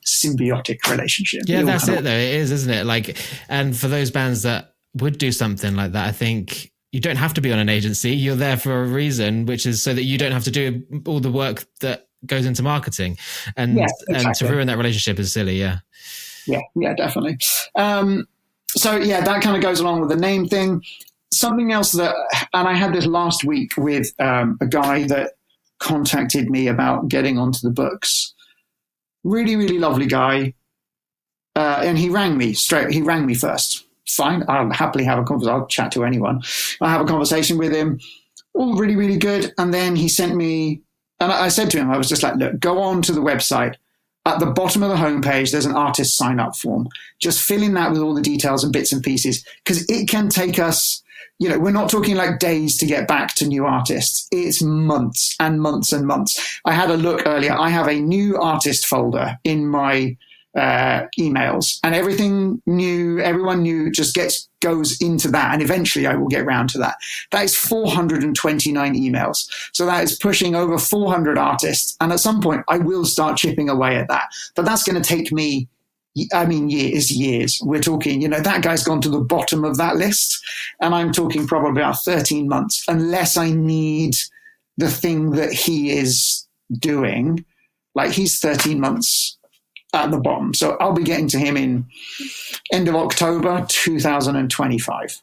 symbiotic relationship. Yeah, that's it though. It is, isn't it? And for those bands that would do something like that, I think you don't have to be on an agency. You're there for a reason, which is so that you don't have to do all the work that goes into marketing. And to ruin that relationship is silly. Yeah. Yeah, definitely. That kind of goes along with the name thing. Something else and I had this last week with a guy that contacted me about getting onto the books. Really, really lovely guy. And he rang me first. Fine. I'll happily have a conversation. I'll chat to anyone. I have a conversation with him. All really, really good. And then he sent me, and I said to him, I was just like, look, go on to the website. At the bottom of the homepage, there's an artist sign up form. Just fill in that with all the details and bits and pieces, because it can take us, we're not talking like days to get back to new artists. It's months and months and months. I had a look earlier. I have a new artist folder in my emails, and everyone new just goes into that, and eventually I will get round to that. That is 429 emails. So that is pushing over 400 artists, and at some point I will start chipping away at that. But that's going to take me, years. We're talking, that guy's gone to the bottom of that list, and I'm talking probably about 13 months, unless I need the thing that he is doing. Like, he's 13 months at the bottom. So I'll be getting to him in end of October 2025.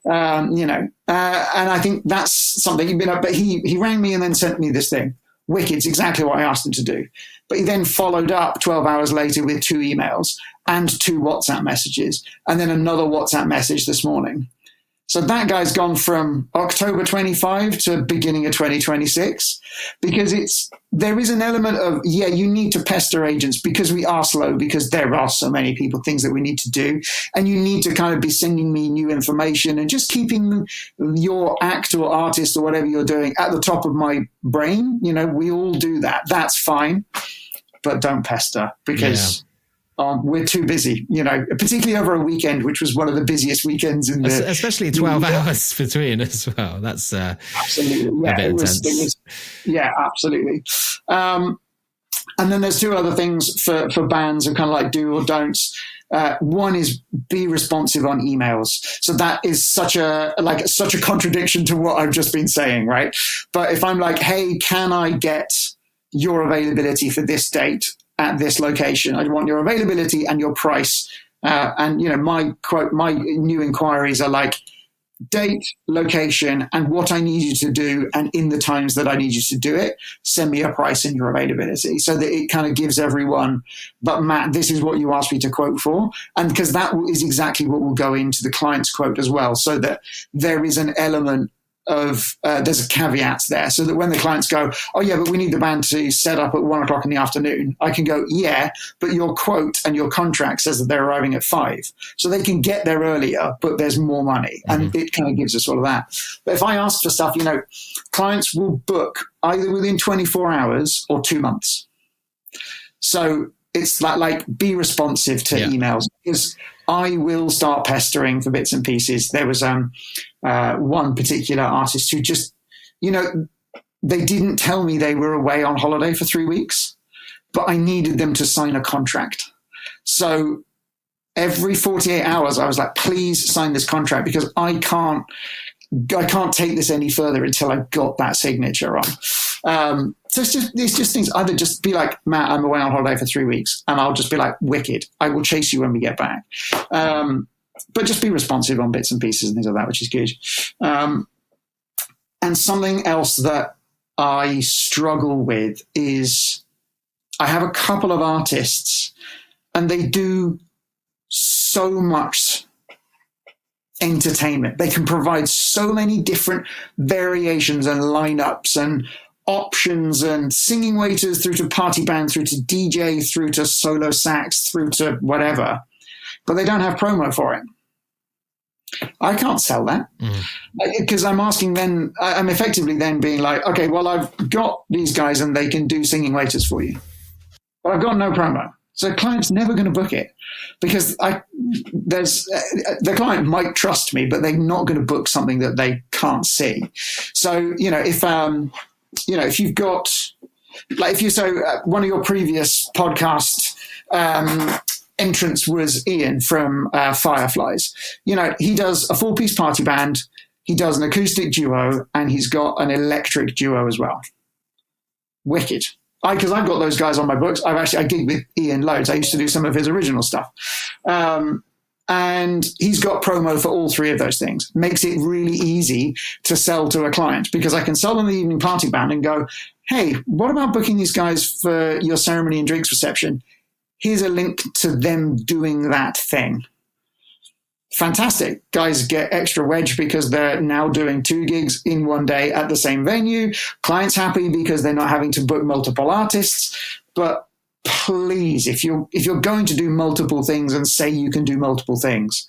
And I think that's something, but he rang me and then sent me this thing. Wicked, it's exactly what I asked him to do. But he then followed up 12 hours later with 2 emails and 2 WhatsApp messages, and then another WhatsApp message this morning. So that guy's gone from October 25 to beginning of 2026, because there is an element of, you need to pester agents because we are slow, because there are so many things that we need to do. And you need to kind of be sending me new information and just keeping your act or artist or whatever you're doing at the top of my brain. We all do that. That's fine. But don't pester, because we're too busy, particularly over a weekend, which was one of the busiest weekends in the... Especially 12 hours between as well. That's absolutely, a bit intense. Absolutely. And then there's 2 other things for bands who kind of like do or don'ts. One is be responsive on emails. So that is such a contradiction to what I've just been saying, right? But if I'm like, hey, can I get your availability for this date at this location? I want your availability and your price. And my new inquiries are like date, location, and what I need you to do, and in the times that I need you to do it. Send me a price and your availability, so that it kind of gives everyone, but Matt, this is what you asked me to quote for. And because that is exactly what will go into the client's quote as well, so that there is an element of there's a caveat there, so that when the clients go, oh yeah, but we need the band to set up at 1:00 in the afternoon, I can go, yeah, but your quote and your contract says that they're arriving at 5, so they can get there earlier, but there's more money. And it kind of gives us all of that. But if I ask for stuff, clients will book either within 24 hours or 2 months. So it's like be responsive to emails, because I will start pestering for bits and pieces. There was one particular artist who just, they didn't tell me they were away on holiday for 3 weeks, but I needed them to sign a contract. So every 48 hours, I was like, please sign this contract, because I can't take this any further until I got that signature on. So it's just things. Either just be like, Matt, I'm away on holiday for 3 weeks, and I'll just be like, wicked, I will chase you when we get back. But just be responsive on bits and pieces and things like that, which is good. And something else that I struggle with is I have a couple of artists, and they do so much entertainment. They can provide so many different variations and lineups and options, and singing waiters through to party band, through to DJ, through to solo sax, through to whatever, but they don't have promo for it. I can't sell that because I'm effectively then being like, okay, well, I've got these guys and they can do singing waiters for you, but I've got no promo. So the client's never going to book it because the client might trust me, but they're not going to book something that they can't see. So, if you've got, like, one of your previous podcast entrants was Ian from Fireflies. He does a 4-piece party band, he does an acoustic duo, and he's got an electric duo as well. Wicked. Because I've got those guys on my books. I gig with Ian loads. I used to do some of his original stuff. And he's got promo for all 3 of those things. Makes it really easy to sell to a client because I can sell them the evening party band and go, hey, what about booking these guys for your ceremony and drinks reception? Here's a link to them doing that thing. Fantastic. Guys get extra wedge because they're now doing 2 gigs in one day at the same venue. Clients happy because they're not having to book multiple artists. But please, if you're going to do multiple things and say you can do multiple things,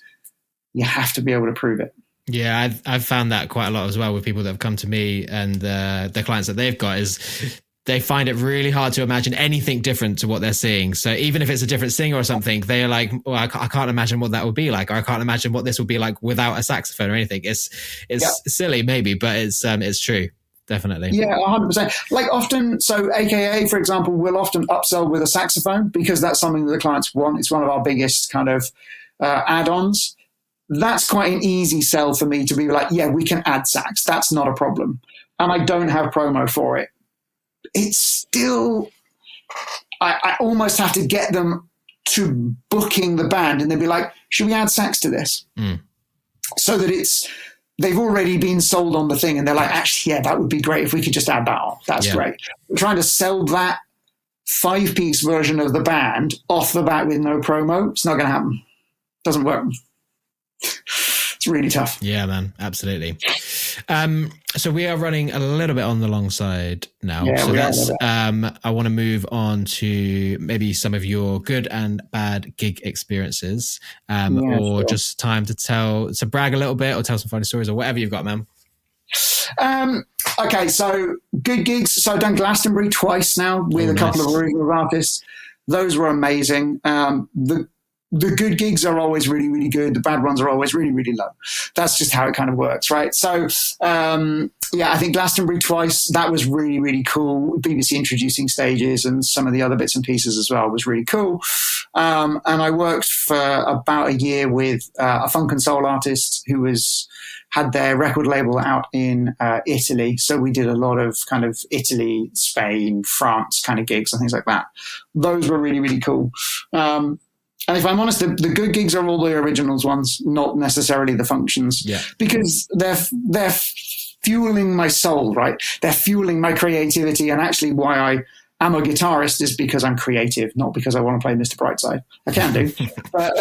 you have to be able to prove it. Yeah, I've found that quite a lot as well with people that have come to me, and the clients that they've got is they find it really hard to imagine anything different to what they're seeing. So even if it's a different singer or something, they're like, well, I can't imagine what that would be like, or I can't imagine what this would be like without a saxophone or anything. It's silly maybe, but it's true. Definitely. Yeah, 100%. Like often, so AKA, for example, we'll often upsell with a saxophone because that's something that the clients want. It's one of our biggest kind of add-ons. That's quite an easy sell for me to be like, yeah, we can add sax. That's not a problem. And I don't have promo for it. It's still, I almost have to get them to booking the band and they'd be like, should we add sax to this? So that they've already been sold on the thing and they're like, actually, yeah, that would be great if we could just add that on. That's great. We're trying to sell that 5-piece version of the band off the bat with no promo. It's not going to happen. Doesn't work. It's really tough. Yeah, man. Absolutely. So we are running a little bit on the long side now. Yeah, so I want to move on to maybe some of your good and bad gig experiences, just time to brag a little bit or tell some funny stories or whatever you've got, man. Okay, so good gigs. So I've done Glastonbury twice now with a couple of original artists. Those were amazing. The good gigs are always really, really good. The bad ones are always really, really low. That's just how it kind of works, right? So, I think Glastonbury twice, that was really, really cool. BBC introducing stages and some of the other bits and pieces as well was really cool. And I worked for about a year with a funk and soul artist who had their record label out in Italy. So we did a lot of kind of Italy, Spain, France kind of gigs and things like that. Those were really, really cool. And if I'm honest, the good gigs are all the originals ones, not necessarily the functions, because they're fueling my soul, right? They're fueling my creativity, and actually, why I am a guitarist is because I'm creative, not because I want to play Mr. Brightside. I can do, but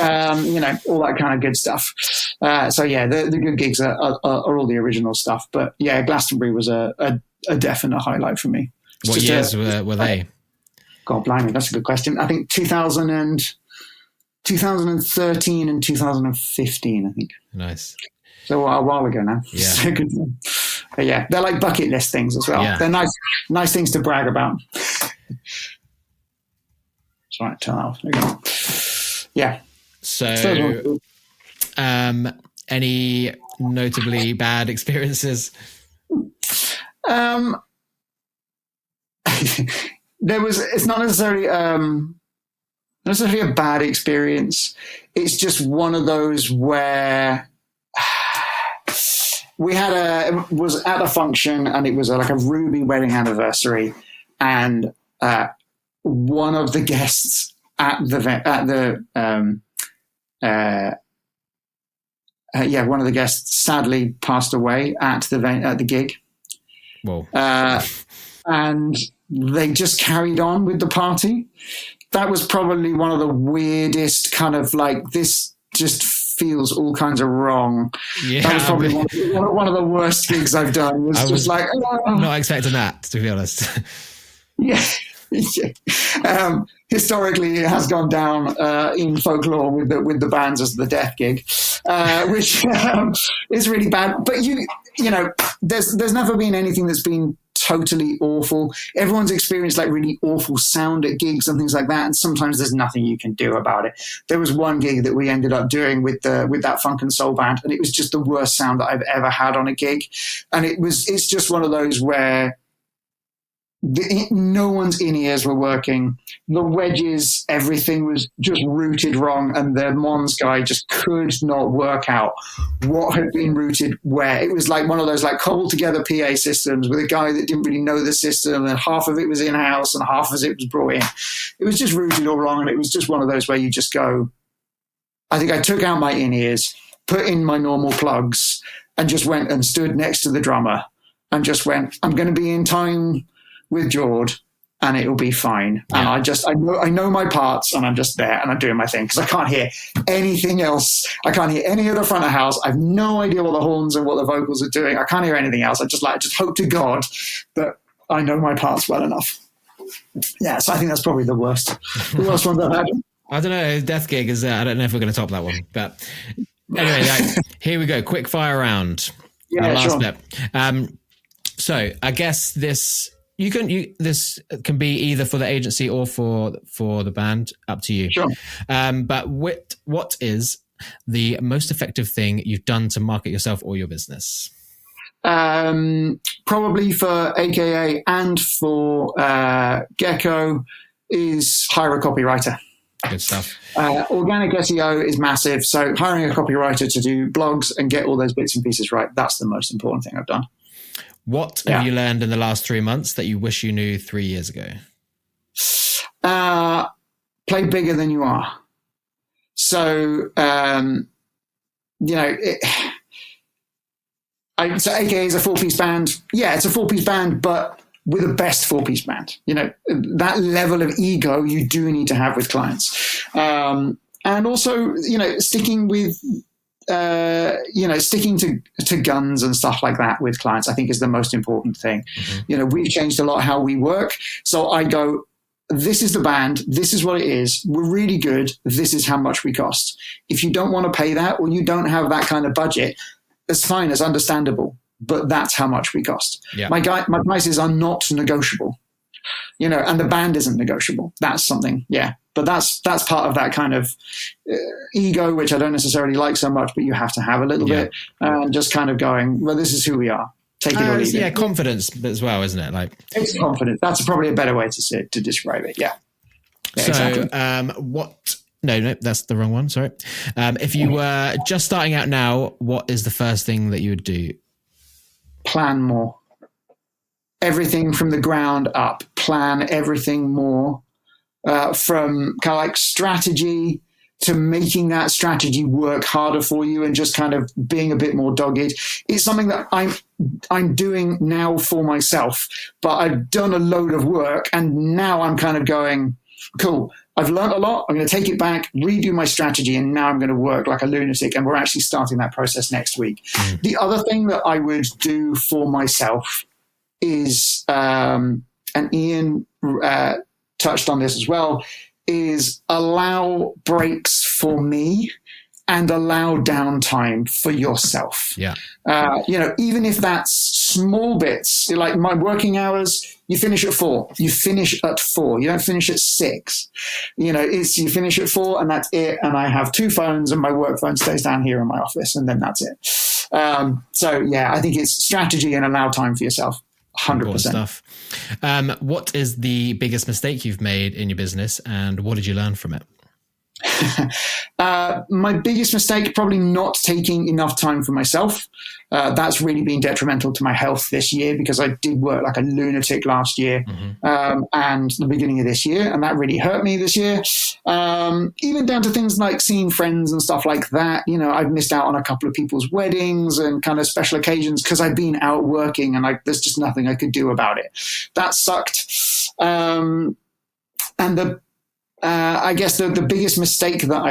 all that kind of good stuff. The good gigs are all the original stuff. But yeah, Glastonbury was a definite highlight for me. What years were they? God blimey, that's a good question. I think 2013 and 2015, I think. Nice. So a while ago now. Yeah. So good. But yeah, they're like bucket list things as well. Yeah. They're nice things to brag about. Sorry, turn that off. There you go. Yeah. So, any notably bad experiences? It's not necessarily a bad experience. It's just one of those where it was at a function and it was like a Ruby wedding anniversary, and one of the guests one of the guests sadly passed away at the gig. Whoa. And they just carried on with the party. That was probably one of the weirdest kind of like, this just feels all kinds of wrong. Yeah, that was probably one of the worst gigs I've done. It was just like, not expecting that, to be honest. Yeah. Historically, it has gone down in folklore with the bands as the death gig, which is really bad. But you know, there's never been anything that's been totally awful. Everyone's experienced like really awful sound at gigs and things like that, and sometimes there's nothing you can do about it. There was one gig that we ended up doing with that funk and soul band, and it was just the worst sound that I've ever had on a gig. And it's just one of those where no one's in-ears were working. The wedges, everything was just routed wrong, and the Mons guy just could not work out what had been routed where. It was like one of those like cobbled together PA systems with a guy that didn't really know the system, and half of it was in-house and half of it was brought in. It was just routed all wrong, and it was just one of those where you just go, I think I took out my in-ears, put in my normal plugs, and just went and stood next to the drummer and just went, I'm going to be in time with Jord, and it'll be fine. And I know my parts, and I'm just there and I'm doing my thing because I can't hear anything else. I can't hear any other front of house. I have no idea what the horns and what the vocals are doing. I can't hear anything else. I just hope to God that I know my parts well enough. Yeah, so I think that's probably the worst one that I've had. I don't know. Death gig is. I don't know if we're going to top that one, but anyway, here we go. Quick fire round. Yeah, last sure. bit. So I guess this can be either for the agency or for the band. Up to you. Sure. But what is the most effective thing you've done to market yourself or your business? Probably for AKA and for Gecko is hire a copywriter. Good stuff. Organic SEO is massive. So hiring a copywriter to do blogs and get all those bits and pieces right, that's the most important thing I've done. What have you learned in the last 3 months that you wish you knew 3 years ago? Play bigger than you are. So, so AKA is a 4-piece band. Yeah, it's a 4-piece band, but with a best 4-piece band. You know, that level of ego you do need to have with clients. And also, sticking with, sticking to guns and stuff like that with clients, I think is the most important thing. Mm-hmm. We've changed a lot how we work. So I go, this is the band. This is what it is. We're really good. This is how much we cost. If you don't want to pay that, or you don't have that kind of budget, that's fine. It's understandable, but that's how much we cost. Yeah. My prices are not negotiable, and the band isn't negotiable. That's something. Yeah. But that's part of that kind of ego, which I don't necessarily like so much, but you have to have a little bit, and just kind of going, well, this is who we are. Take it or leave it. Yeah, confidence as well, isn't it? Like it's confidence. That's probably a better way to describe it. Yeah. So, exactly. No, that's the wrong one. Sorry. If you were just starting out now, what is the first thing that you would do? Plan more. Everything from the ground up. Plan everything more. From kind of like strategy to making that strategy work harder for you and just kind of being a bit more dogged. It's something that I'm doing now for myself, but I've done a load of work and now I'm kind of going, cool, I've learned a lot. I'm going to take it back, redo my strategy, and now I'm going to work like a lunatic. And we're actually starting that process next week. Mm. The other thing that I would do for myself is, and Ian touched on this as well, is allow breaks for me and allow downtime for yourself. Yeah. Even if that's small bits, like my working hours, you finish at 4. You finish at 4. You don't finish at 6. You finish at 4 and that's it. And I have 2 phones and my work phone stays down here in my office and then that's it. I think it's strategy and allow time for yourself. 100%. Stuff. What is the biggest mistake you've made in your business and what did you learn from it? My biggest mistake, probably not taking enough time for myself. That's really been detrimental to my health this year because I did work like a lunatic last year and the beginning of this year, and that really hurt me this year. Even down to things like seeing friends and stuff like that. I've missed out on a couple of people's weddings and kind of special occasions because I've been out working and there's just nothing I could do about it. That sucked. And I guess the biggest mistake that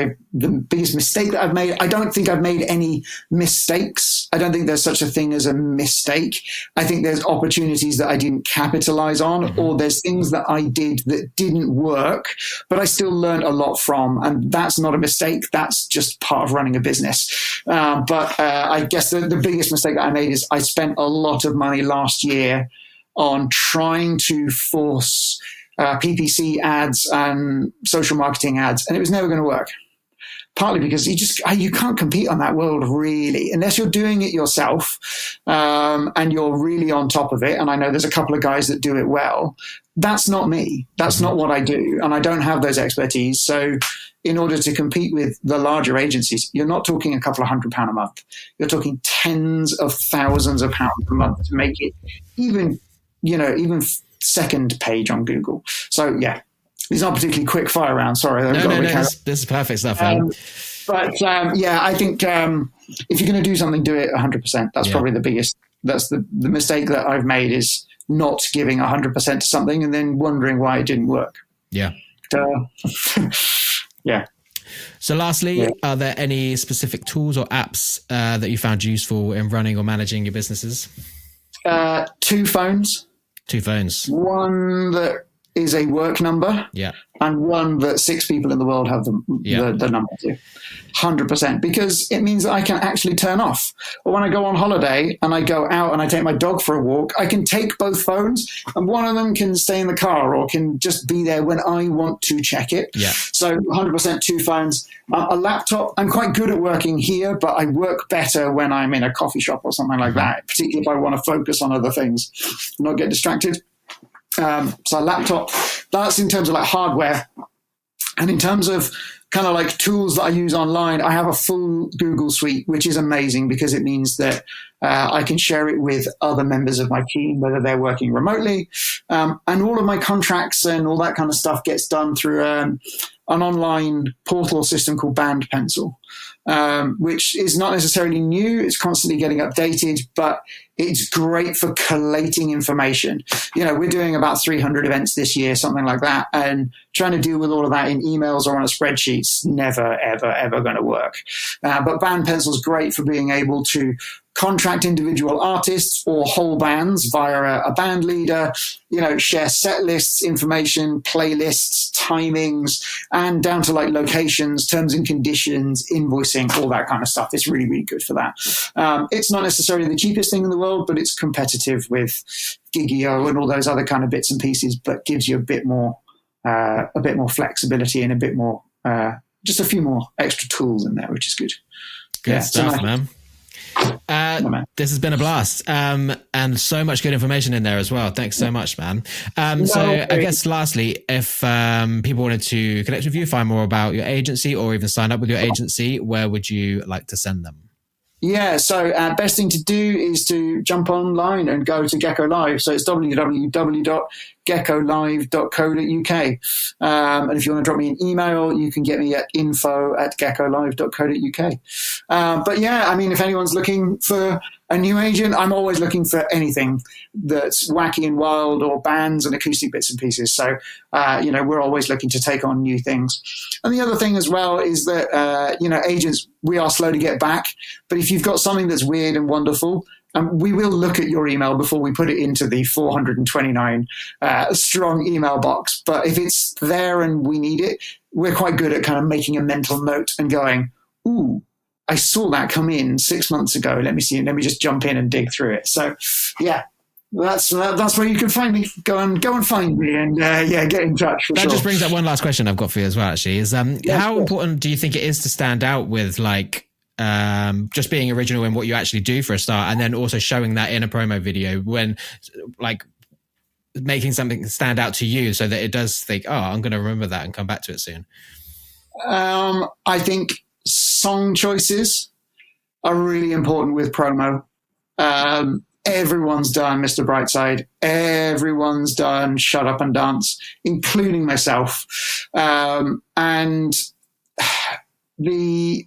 I've made. I don't think I've made any mistakes. I don't think there's such a thing as a mistake. I think there's opportunities that I didn't capitalize on, or there's things that I did that didn't work, but I still learned a lot from. And that's not a mistake. That's just part of running a business. But I guess the biggest mistake that I made is I spent a lot of money last year on trying to force PPC ads and social marketing ads, and it was never going to work. Partly because you can't compete on that world really, unless you're doing it yourself and you're really on top of it. And I know there's a couple of guys that do it well. That's not me. That's not what I do, and I don't have those expertise. So in order to compete with the larger agencies, you're not talking a couple of £100 a month. You're talking tens of thousands of pounds a month to make it even second page on Google. So yeah, these aren't particularly quick fire rounds. Sorry. No, this is perfect stuff. I think if you're going to do something, do it 100%. That's probably the biggest. That's the mistake that I've made, is not giving 100% to something and then wondering why it didn't work. Yeah. Yeah. So lastly, are there any specific tools or apps that you found useful in running or managing your businesses? 2 phones. 2 phones. One that is a work number, and one that 6 people in the world have the number to. 100%, because it means that I can actually turn off. Or when I go on holiday and I go out and I take my dog for a walk, I can take both phones, and one of them can stay in the car or can just be there when I want to check it. Yeah. So 100% 2 phones. A laptop, I'm quite good at working here, but I work better when I'm in a coffee shop or something like that, particularly if I want to focus on other things, not get distracted. So a laptop, that's in terms of like hardware. And in terms of kind of like tools that I use online, I have a full Google suite, which is amazing because it means that I can share it with other members of my team, whether they're working remotely. And all of my contracts and all that kind of stuff gets done through an online portal system called Band Pencil, which is not necessarily new. It's constantly getting updated, but it's great for collating information. We're doing about 300 events this year, something like that, and trying to deal with all of that in emails or on a spreadsheet's never, ever, ever going to work. But Band Pencil's great for being able to contract individual artists or whole bands via a band leader, share set lists, information, playlists, timings, and down to like locations, terms and conditions, invoicing, all that kind of stuff. It's really, really good for that. It's not necessarily the cheapest thing in the world, but it's competitive with Gigio and all those other kind of bits and pieces, but gives you a bit more flexibility and a bit more, just a few more extra tools in there, which is good. Good stuff, man. This has been a blast, and so much good information in there as well. Thanks so much, man. I guess lastly, if people wanted to connect with you, find more about your agency, or even sign up with your agency, where would you like to send them? Yeah, so best thing to do is to jump online and go to Gecko Live. So it's www.geckolive.co.uk. And if you want to drop me an email, you can get me at info@geckolive.co.uk. But yeah, I mean, if anyone's looking for a new agent, I'm always looking for anything that's wacky and wild, or bands and acoustic bits and pieces. So, we're always looking to take on new things. And the other thing as well is that, agents, we are slow to get back. But if you've got something that's weird and wonderful, we will look at your email before we put it into the 429 strong email box. But if it's there and we need it, we're quite good at kind of making a mental note and going, ooh, I saw that come in 6 months ago. Let me see. Let me just jump in and dig through it. So, yeah, that's where you can find me. Go and find me, and get in touch. That just brings up one last question I've got for you as well. Actually, is how important do you think it is to stand out with just being original in what you actually do for a start, and then also showing that in a promo video, when making something stand out to you so that it does think, oh, I'm going to remember that and come back to it soon? I think song choices are really important with promo. Everyone's done Mr. Brightside. Everyone's done Shut Up and Dance, including myself. And the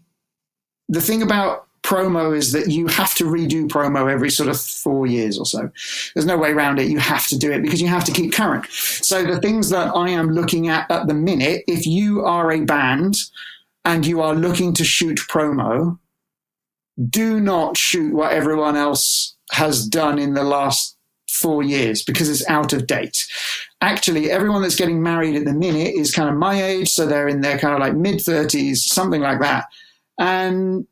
thing about promo is that you have to redo promo every sort of 4 years or so. There's no way around it. You have to do it because you have to keep current. So the things that I am looking at the minute, if you are a band and you are looking to shoot promo, do not shoot what everyone else has done in the last 4 years because it's out of date. Actually, everyone that's getting married at the minute is kind of my age, so they're in their kind of like mid-30s, something like that. And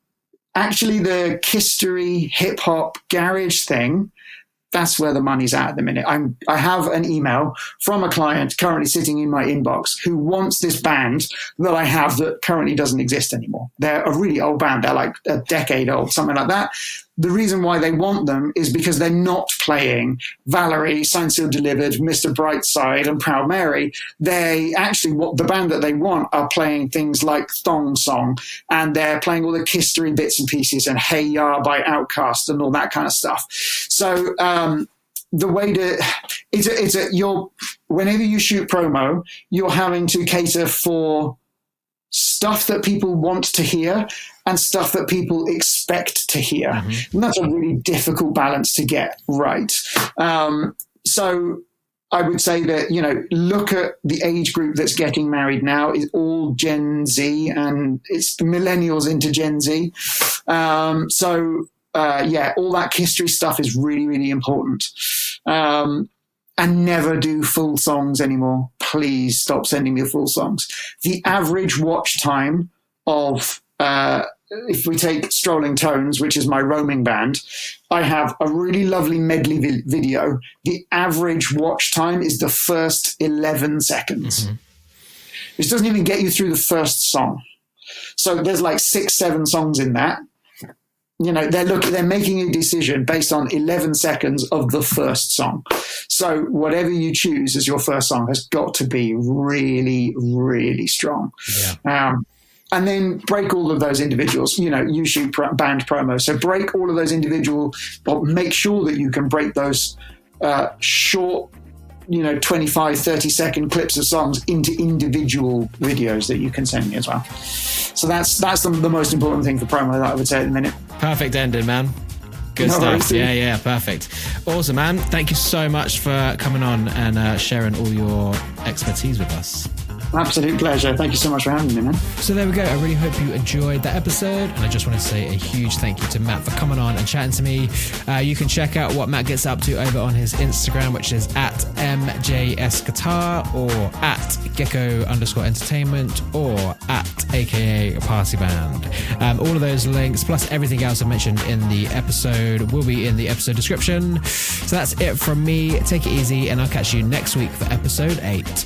actually the history, hip-hop, garage thing, that's where the money's at the minute. I have an email from a client currently sitting in my inbox who wants this band that I have that currently doesn't exist anymore. They're a really old band. They're like a decade old, something like that. The reason why they want them is because they're not playing Valerie, Signed, Sealed, Delivered, Mr. Brightside, and Proud Mary. They actually, what the band that they want are playing things like Thong Song, and they're playing all the history bits and pieces and Hey Ya by Outkast and all that kind of stuff. So the way to, whenever you shoot promo, you're having to cater for stuff that people want to hear and stuff that people expect to hear. Mm-hmm. And that's a really difficult balance to get right. So I would say that, look at the age group that's getting married now is all Gen Z, and it's millennials into Gen Z. All that history stuff is really, really important. And never do full songs anymore. Please stop sending me full songs. The average watch time of, if we take Strolling Tones, which is my roaming band, I have a really lovely medley video. The average watch time is the first 11 seconds. Mm-hmm. Which doesn't even get you through the first song. So there's like 6-7 songs in that. They're making a decision based on 11 seconds of the first song. So whatever you choose as your first song has got to be really, really strong. Yeah. And then break all of those individuals. You shoot band promo. So break all of those individual, but make sure that you can break those short, 25, 30-second clips of songs into individual videos that you can send me as well. So that's the most important thing for promo that I would say at the minute. Perfect ending, man. Good stuff. Yeah, perfect. Awesome, man. Thank you so much for coming on and sharing all your expertise with us. Absolute pleasure. Thank you so much for having me, man. So there we go. I really hope you enjoyed that episode. And I just want to say a huge thank you to Matt for coming on and chatting to me. You can check out what Matt gets up to over on his Instagram, which is at MJSGuitar or at Gecko_entertainment or at AKA Party Band. All of those links, plus everything else I mentioned in the episode, will be in the episode description. So that's it from me. Take it easy, and I'll catch you next week for episode 8.